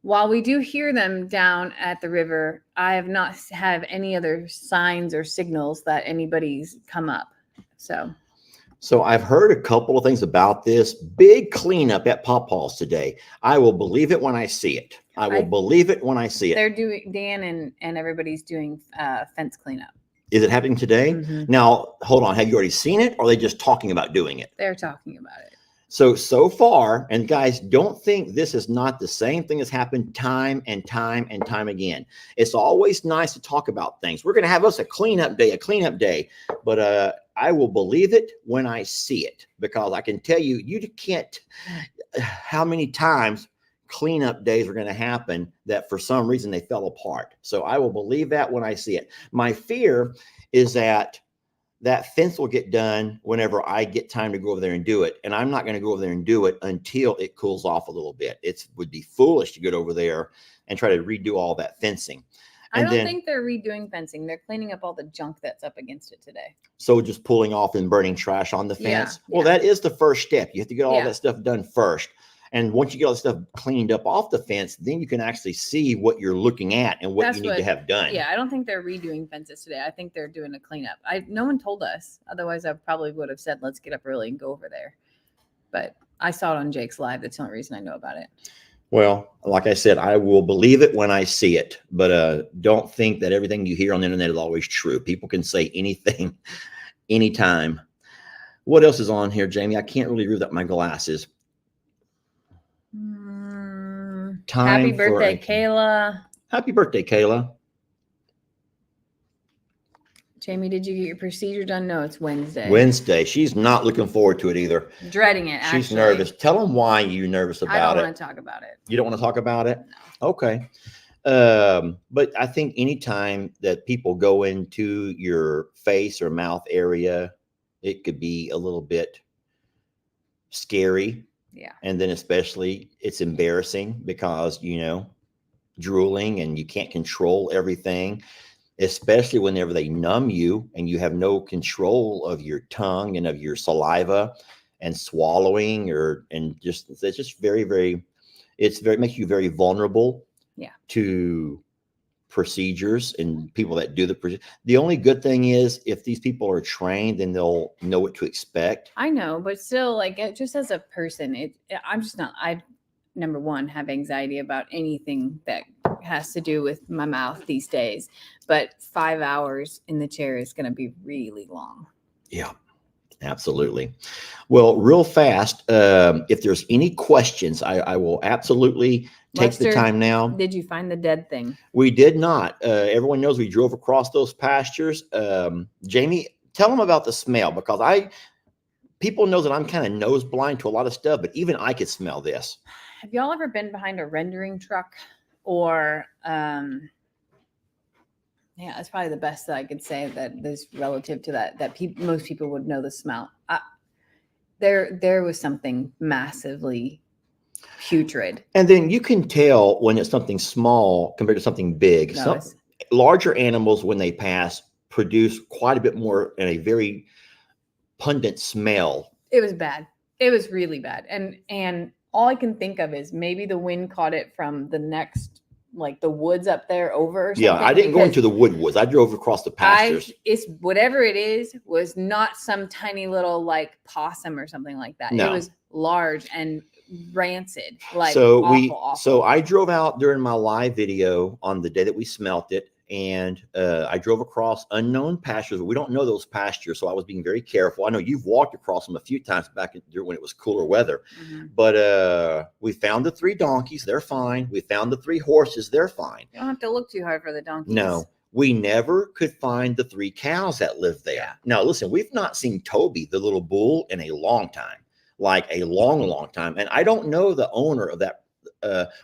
while we do hear them down at the river, I have not have any other signs or signals that anybody's come up. So I've heard a couple of things about this big cleanup at Pawpaw's today. I will believe it when I see it. Believe it when I see it. They're doing, Dan and everybody's doing fence cleanup. Is it happening today? Mm-hmm. Now, hold on. Have you already seen it, or are they just talking about doing it? They're talking about it. So far, and guys, don't think this is not the same thing that's happened time and time and time again. It's always nice to talk about things. We're going to have us a cleanup day, but I will believe it when I see it, because I can tell you, you can't, how many times cleanup days are going to happen that for some reason they fell apart. So I will believe that when I see it. My fear is that fence will get done whenever I get time to go over there and do it. And I'm not going to go over there and do it until it cools off a little bit. It would be foolish to get over there and try to redo all that fencing. I don't think they're redoing fencing. They're cleaning up all the junk that's up against it today. So just pulling off and burning trash on the fence. Yeah, well, that is the first step. You have to get all that stuff done first. And once you get all the stuff cleaned up off the fence, then you can actually see what you're looking at and what you need to have done. Yeah, I don't think they're redoing fences today. I think they're doing a cleanup. No one told us. Otherwise, I probably would have said, let's get up early and go over there. But I saw it on Jake's Live. That's the only reason I know about it. Well, like I said, I will believe it when I see it. But don't think that everything you hear on the internet is always true. People can say anything, anytime. What else is on here, Jamie? I can't really read without my glasses. Happy birthday, Kayla. Happy birthday, Kayla. Jamie, did you get your procedure done? No, it's Wednesday. Wednesday. She's not looking forward to it either. Dreading it, actually. She's nervous. Tell them why you're nervous about it. I don't want to talk about it. You don't want to talk about it? No. Okay. But I think anytime that people go into your face or mouth area, it could be a little bit scary. Yeah. And then especially it's embarrassing because, drooling and you can't control everything, especially whenever they numb you and you have no control of your tongue and of your saliva and swallowing and just, it's just very, very, makes you very vulnerable Yeah. to procedures and people that do the procedure. The only good thing is if these people are trained, then they'll know what to expect. I know, but still, like, just as a person, I'm just not. I, number one, have anxiety about anything that has to do with my mouth these days. But 5 hours in the chair is going to be really long. Yeah, absolutely. Well, real fast, if there's any questions, I will absolutely take Lester, the time now. Did you find the dead thing? We did not. Everyone knows we drove across those pastures. Jamie, tell them about the smell, because people know that I'm kind of nose blind to a lot of stuff, but even I could smell this. Have y'all ever been behind a rendering truck or yeah, that's probably the best that I could say that is relative to that most people would know the smell. There was something massively putrid. And then you can tell when it's something small compared to something big. No, larger animals, when they pass, produce quite a bit more and a very pungent smell. It was bad. It was really bad. And all I can think of is maybe the wind caught it from the next, like the woods up there over or something. Yeah, I didn't go into the woods. I drove across the pastures. It's whatever it is was not some tiny little like possum or something like that. No. It was large and rancid. Like so awful. So I drove out during my live video on the day that we smelt it, and I drove across unknown pastures. We don't know those pastures, so I was being very careful. I know you've walked across them a few times back when it was cooler weather. Mm-hmm. But we found the 3 donkeys. They're fine. We found the 3 horses. They're fine. You don't have to look too hard for the donkeys. No, we never could find the 3 cows that lived there. Yeah. Now, listen, we've not seen Toby, the little bull, in a long time, like a long, long time. And I don't know the owner of that.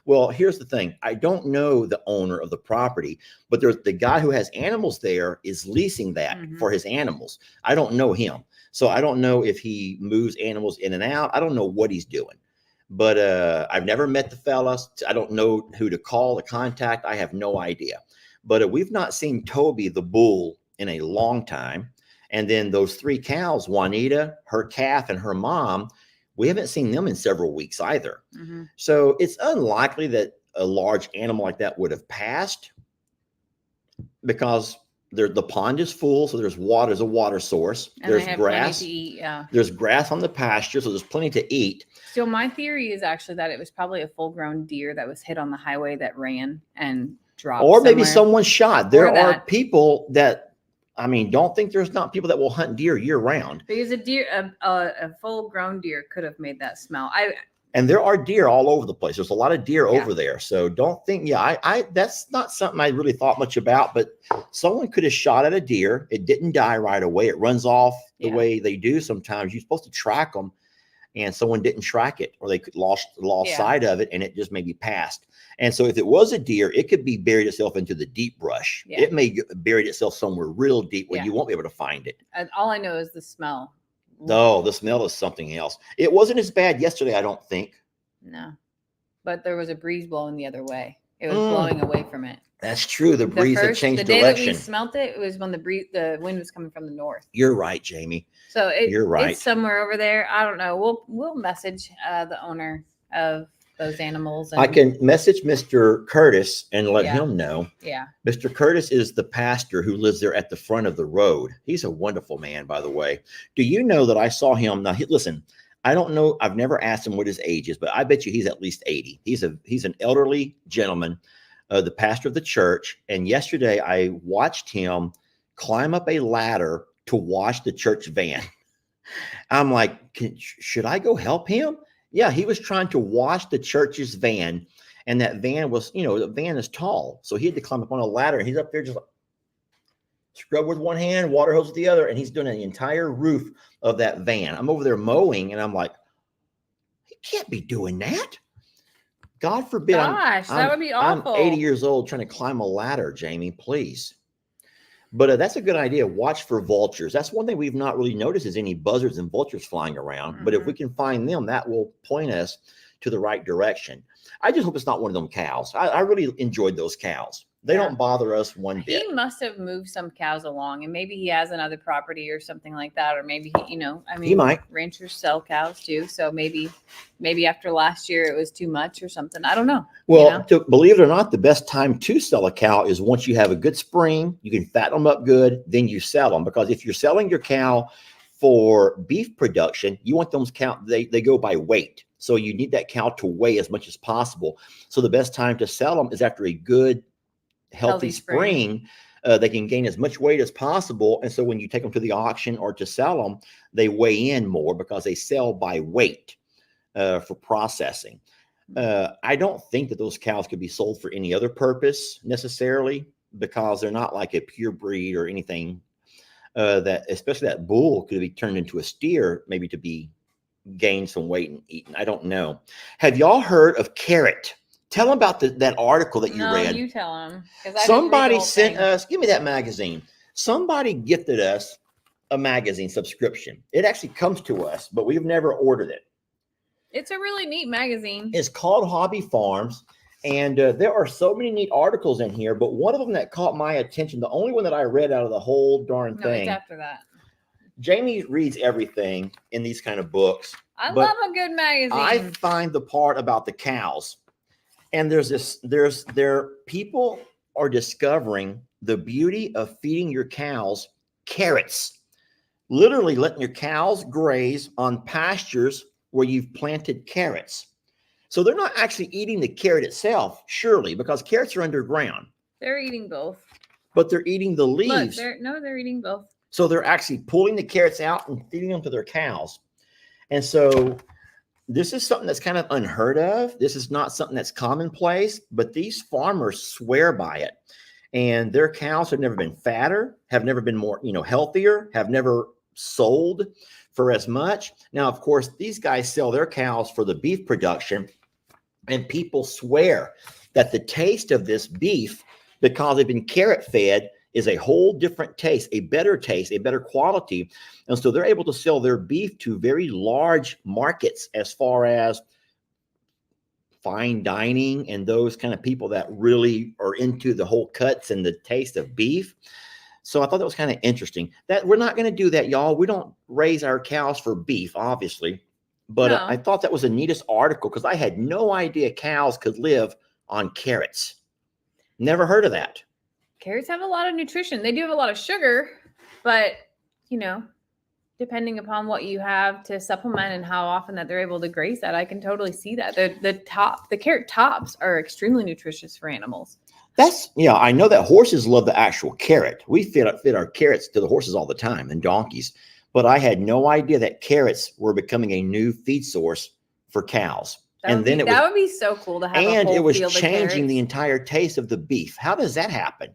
Well, here's the thing. I don't know the owner of the property, but there's the guy who has animals there is leasing that for his animals. I don't know him. So I don't know if he moves animals in and out. I don't know what he's doing, but I've never met the fellas. I don't know who to call, to contact. I have no idea, but we've not seen Toby, the bull, in a long time. And then those 3 cows, Juanita, her calf, and her mom, we haven't seen them in several weeks either. Mm-hmm. So it's unlikely that a large animal like that would have passed, because the pond is full. So there's water, there's a water source. And there's they have grass. plenty to eat, yeah. There's grass on the pasture, so there's plenty to eat. So my theory is actually that it was probably a full-grown deer that was hit on the highway that ran and dropped. Or maybe someone shot. There are people that, don't think there's not people that will hunt deer year round. Because a full-grown deer could have made that smell. And there are deer all over the place. There's a lot of deer over there. So don't think, I that's not something I really thought much about, but someone could have shot at a deer. It didn't die right away. It runs off the way they do sometimes. You're supposed to track them, and someone didn't track it, or they could lost sight of it, and it just maybe passed. And so if it was a deer, it could be buried itself into the deep brush. Yeah. It may get buried itself somewhere real deep where you won't be able to find it. All I know is the smell. No, the smell is something else. It wasn't as bad yesterday, I don't think. No, but there was a breeze blowing the other way. It was blowing away from it. That's true. The breeze had changed direction. The day that we smelt it, it was when the wind was coming from the north. You're right, Jamie. So you're right. It's somewhere over there. I don't know. We'll message the owner of those animals. I can message Mr. Curtis and let him know. Yeah. Mr. Curtis is the pastor who lives there at the front of the road. He's a wonderful man, by the way. Do you know that I saw him? Now, listen, I don't know. I've never asked him what his age is, but I bet you he's at least 80. He's an elderly gentleman, the pastor of the church. And yesterday I watched him climb up a ladder to wash the church van. I'm like, should I go help him? Yeah, he was trying to wash the church's van, and that van was, the van is tall. So he had to climb up on a ladder, and he's up there just like, scrub with one hand, water hose with the other, and he's doing the entire roof of that van. I'm over there mowing, and I'm like, he can't be doing that. God forbid. Gosh, that would be awful. I'm 80 years old trying to climb a ladder, Jamie, please. But that's a good idea. Watch for vultures. That's one thing we've not really noticed is any buzzards and vultures flying around. But if we can find them, that will point us to the right direction. I just hope it's not one of them cows. I really enjoyed those cows. They don't bother us one bit. He must have moved some cows along, and maybe he has another property or something like that, or maybe he, he might. Ranchers sell cows too, so maybe after last year it was too much or something. I don't know. Well, to believe it or not, the best time to sell a cow is once you have a good spring. You can fatten them up good, then you sell them. Because if you're selling your cow for beef production, you want those cow. They go by weight, so you need that cow to weigh as much as possible. So the best time to sell them is after a good healthy spring. They can gain as much weight as possible, and so when you take them to the auction or to sell them, they weigh in more because they sell by weight for processing. I don't think that those cows could be sold for any other purpose necessarily, because they're not like a pure breed or anything. That especially that bull could be turned into a steer, maybe to be gain some weight and eaten. I don't know. Have y'all heard of carrot? Tell them about that article that you read. You tell them. Somebody sent us, give me that magazine. Somebody gifted us a magazine subscription. It actually comes to us, but we've never ordered it. It's a really neat magazine. It's called Hobby Farms. And there are so many neat articles in here, but one of them that caught my attention, the only one that I read out of the whole darn thing. It's after that. Jamie reads everything in these kind of books. I love a good magazine. I find the part about the cows. And people are discovering the beauty of feeding your cows carrots, literally letting your cows graze on pastures where you've planted carrots. So they're not actually eating the carrot itself, surely, because carrots are underground. They're eating both. But they're eating the leaves. Look, they're eating both. So they're actually pulling the carrots out and feeding them to their cows. And so this is something that's kind of unheard of. This is not something that's commonplace, but these farmers swear by it. And their cows have never been fatter, have never been more, healthier, have never sold for as much. Now, of course, these guys sell their cows for the beef production, and people swear that the taste of this beef, because they've been carrot fed, is a whole different taste, a better quality. And so they're able to sell their beef to very large markets as far as fine dining and those kind of people that really are into the whole cuts and the taste of beef. So I thought that was kind of interesting. That we're not going to do that, y'all. We don't raise our cows for beef, obviously. But No. I thought that was the neatest article because I had no idea cows could live on carrots. Never heard of that. Carrots have a lot of nutrition. They do have a lot of sugar, but depending upon what you have to supplement and how often that they're able to graze that, I can totally see that. The carrot tops are extremely nutritious for animals. I know that horses love the actual carrot. We feed our carrots to the horses all the time and donkeys, but I had no idea that carrots were becoming a new feed source for cows. That would be so cool to have. And a whole it was field changing the entire taste of the beef. How does that happen?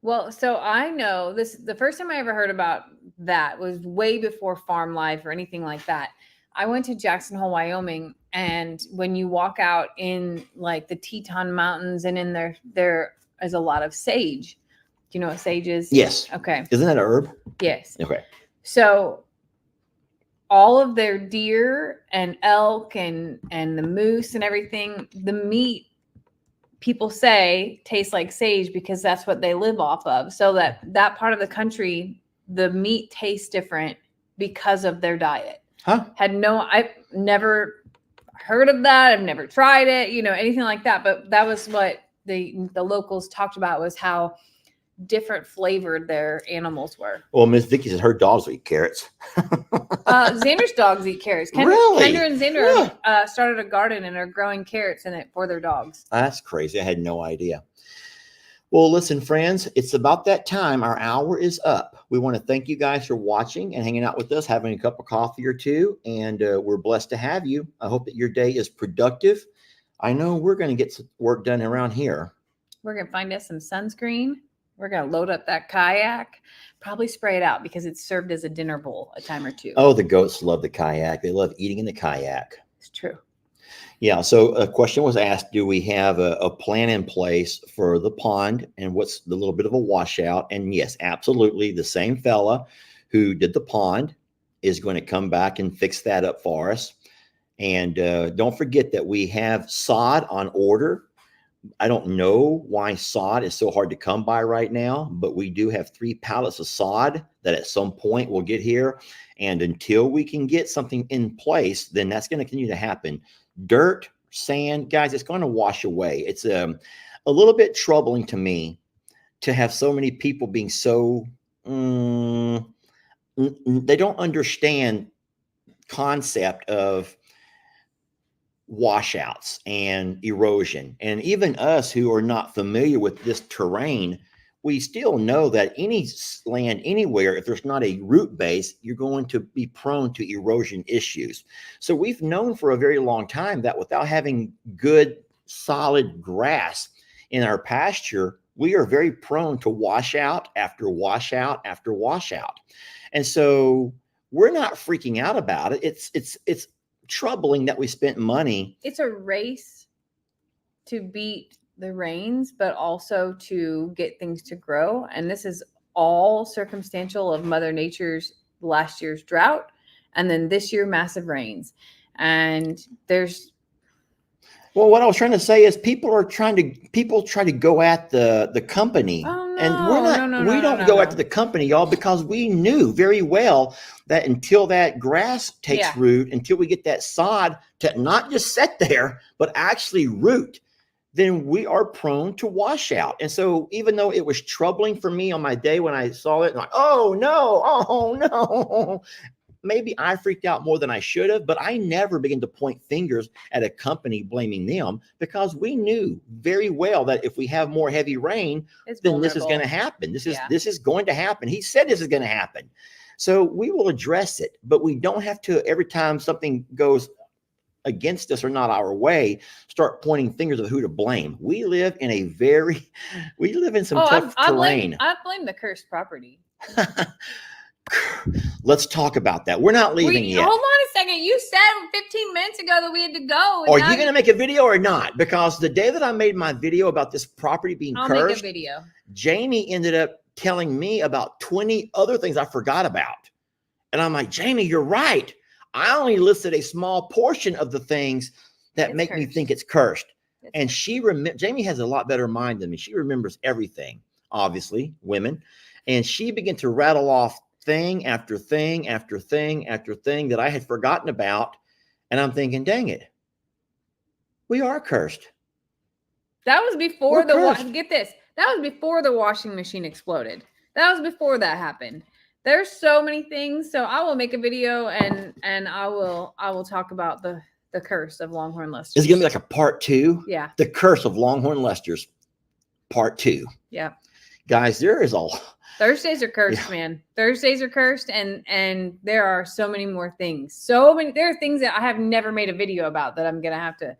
Well, so I know the first time I ever heard about that was way before Farm Life or anything like that. I went to Jackson Hole, Wyoming, and when you walk out in like the Teton Mountains and in there is a lot of sage. Do you know what sage is? Yes. Okay. Isn't that an herb? Yes. Okay. So all of their deer and elk and the moose and everything, the meat, people say tastes like sage because that's what they live off of. So that part of the country, the meat tastes different because of their diet. Huh? I've never heard of that. I've never tried it, anything like that. But that was what the locals talked about, was how different flavored their animals were. Well, Miss Vicky says her dogs eat carrots. Xander's dogs eat carrots. Really? Kendra and Xander started a garden and are growing carrots in it for their dogs. That's crazy. I had no idea. Well, listen, friends, it's about that time. Our hour is up. We want to thank you guys for watching and hanging out with us, having a cup of coffee or two, and we're blessed to have you. I hope that your day is productive. I know we're going to get some work done around here. We're going to find us some sunscreen. We're going to load up that kayak, probably spray it out because it's served as a dinner bowl a time or two. Oh, the goats love the kayak. They love eating in the kayak. It's true. Yeah. So a question was asked, do we have a plan in place for the pond and what's the little bit of a washout? And yes, absolutely. The same fella who did the pond is going to come back and fix that up for us. And don't forget that we have sod on order. I don't know why sod is so hard to come by right now, but we do have 3 pallets of sod that at some point will get here. And until we can get something in place, then that's going to continue to happen. Dirt, sand, guys, it's going to wash away. It's a little bit troubling to me to have so many people being so, they don't understand concept of washouts and erosion. And even us who are not familiar with this terrain, we still know that any land anywhere, if there's not a root base, you're going to be prone to erosion issues. So we've known for a very long time that without having good, solid grass in our pasture, we are very prone to washout after washout after washout. And so we're not freaking out about it. It's troubling that we spent money. It's a race to beat the rains, but also to get things to grow. And this is all circumstantial of Mother Nature's last year's drought and then this year massive rains. And there's Well, what I was trying to say is people try to go at the company. Oh, no, And we're not, no, we no, don't no, go no. after the company, y'all, because we knew very well that until that grass takes Yeah. root, until we get that sod to not just sit there, but actually root, then we are prone to washout. And so even though it was troubling for me on my day when I saw it, like, oh no, maybe I freaked out more than I should have, but I never began to point fingers at a company blaming them because we knew very well that if we have more heavy rain, then this is going to happen. This is going to happen. He said this is going to happen. So we will address it, but we don't have to, every time something goes against us or not our way, start pointing fingers of who to blame. We live in some tough terrain. I blame the cursed property. Let's talk about that. We're not leaving yet. Hold on a second. You said 15 minutes ago that we had to go. Are you going to make a video or not? Because the day that I made my video about this property being cursed, I'll make a video. Jamie ended up telling me about 20 other things I forgot about. And I'm like, Jamie, you're right. I only listed a small portion of the things that make me think it's cursed. And Jamie has a lot better mind than me. She remembers everything, obviously, women. And she began to rattle off thing after thing after thing after thing that I had forgotten about. And I'm thinking, dang it, we are cursed. That was before get this. That was before the washing machine exploded. That was before that happened. There's so many things. So I will make a video and I will talk about the curse of Longhorn Lesters. Is it gonna be like a part 2? Yeah. The curse of Longhorn Lesters, part 2. Yeah. Guys, there is a Thursdays are cursed, man. Thursdays are cursed, and there are so many more things. There are things that I have never made a video about that I'm gonna have to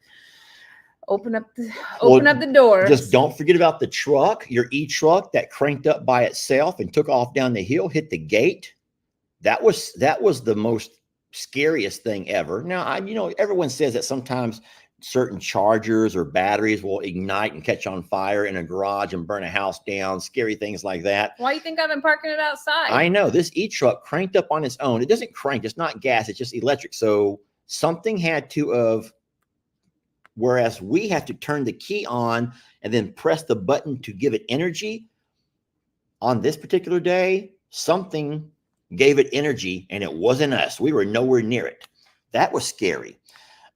open up the door. Just don't forget about the truck, your e-truck that cranked up by itself and took off down the hill, hit the gate. That was the most scariest thing ever. Now, everyone says that sometimes certain chargers or batteries will ignite and catch on fire in a garage and burn a house down, scary things like that. Why do you think I've been parking it outside? I know this e-truck cranked up on its own. It doesn't crank, it's not gas, it's just electric. So something had to have, whereas we have to turn the key on and then press the button to give it energy. On this particular day, something gave it energy and it wasn't us. We were nowhere near it. That was scary.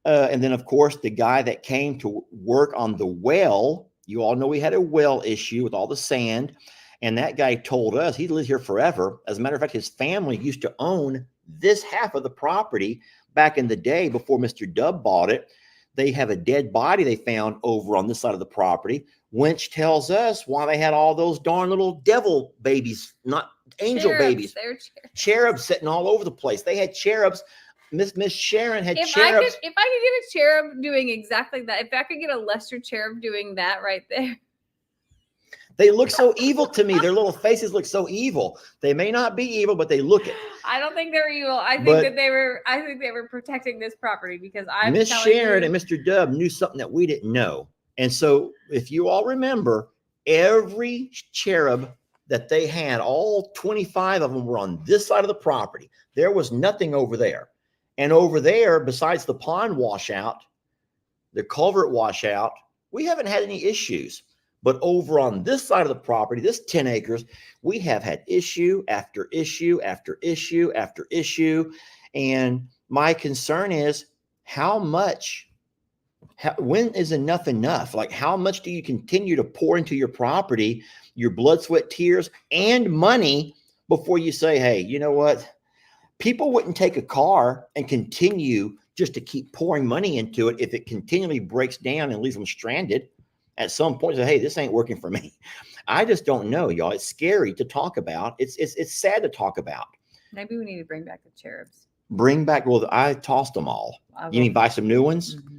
And then, of course, the guy that came to work on the well, you all know we had a well issue with all the sand. And that guy told us he lived here forever. As a matter of fact, his family used to own this half of the property back in the day before Mr. Dub bought it. They have a dead body they found over on this side of the property, which tells us why they had all those darn little devil babies, not angel babies. They're cherubs sitting all over the place. They had cherubs. Miss Sharon had cherubs. If I could get a cherub doing exactly that, if I could get a Lester cherub doing that right there. They look so evil to me. Their little faces look so evil. They may not be evil, but they look it. I don't think they're evil. I think But that they were. I think they were protecting this property because I'm Miss telling Sharon you, and Mr. Dub knew something that we didn't know. And so, if you all remember, every cherub that they had, all 25 of them were on this side of the property. There was nothing over there. And over there, besides the pond washout, the culvert washout, we haven't had any issues. But over on this side of the property, this 10 acres, we have had issue after issue after issue after issue. And my concern is when is enough enough? Like, how much do you continue to pour into your property, your blood, sweat, tears, and money before you say, hey, you know what? People wouldn't take a car and continue just to keep pouring money into it if it continually breaks down and leaves them stranded. At some point, say, hey, this ain't working for me. I just don't know, y'all. It's scary to talk about. It's sad to talk about. maybe we need to bring back the cherubs. Bring back, well, I tossed them all. You mean buy some new ones? Mm-hmm.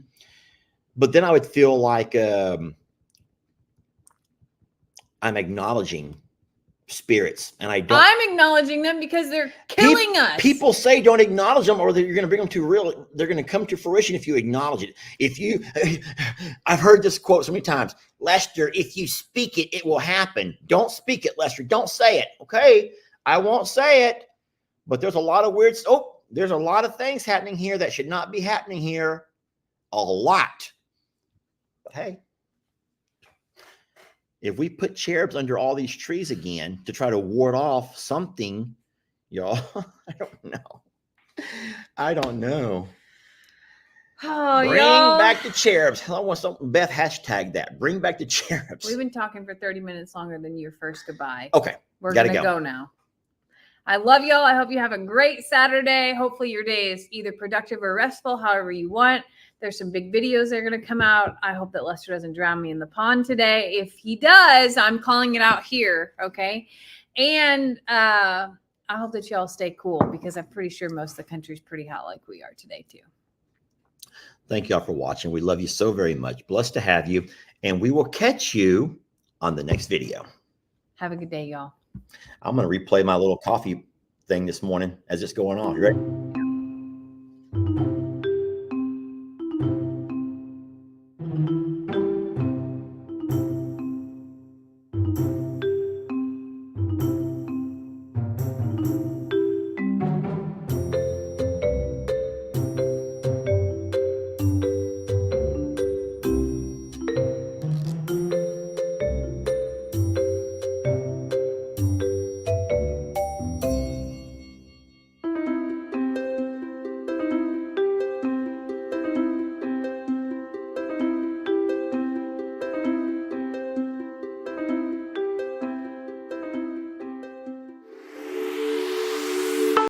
But then I would feel like I'm acknowledging spirits, and I don't. I'm acknowledging them because they're killing us. People say don't acknowledge them, or that you're going to bring them to real. They're going to come to fruition if you acknowledge it. I've heard this quote so many times, Lester. If you speak it, it will happen. Don't speak it, Lester. Don't say it. Okay, I won't say it. But there's a lot of weird. There's a lot of things happening here that should not be happening here. A lot. But hey, if we put cherubs under all these trees again to try to ward off something, y'all, I don't know. Oh, Bring y'all. back the cherubs. I want something. Beth, hashtag that. Bring back the cherubs. We've been talking for 30 minutes longer than your first goodbye. Okay. We're going to go now. I love y'all. I hope you have a great Saturday. Hopefully your day is either productive or restful, however you want. There's some big videos that are going to come out. I hope that Lester doesn't drown me in the pond today. If he does, I'm calling it out here. Okay. And I hope that y'all stay cool because I'm pretty sure most of the country's pretty hot like we are today too. Thank y'all for watching. We love you so very much. Blessed to have you. And we will catch you on the next video. Have a good day, y'all. I'm going to replay my little coffee thing this morning as it's going on. You ready?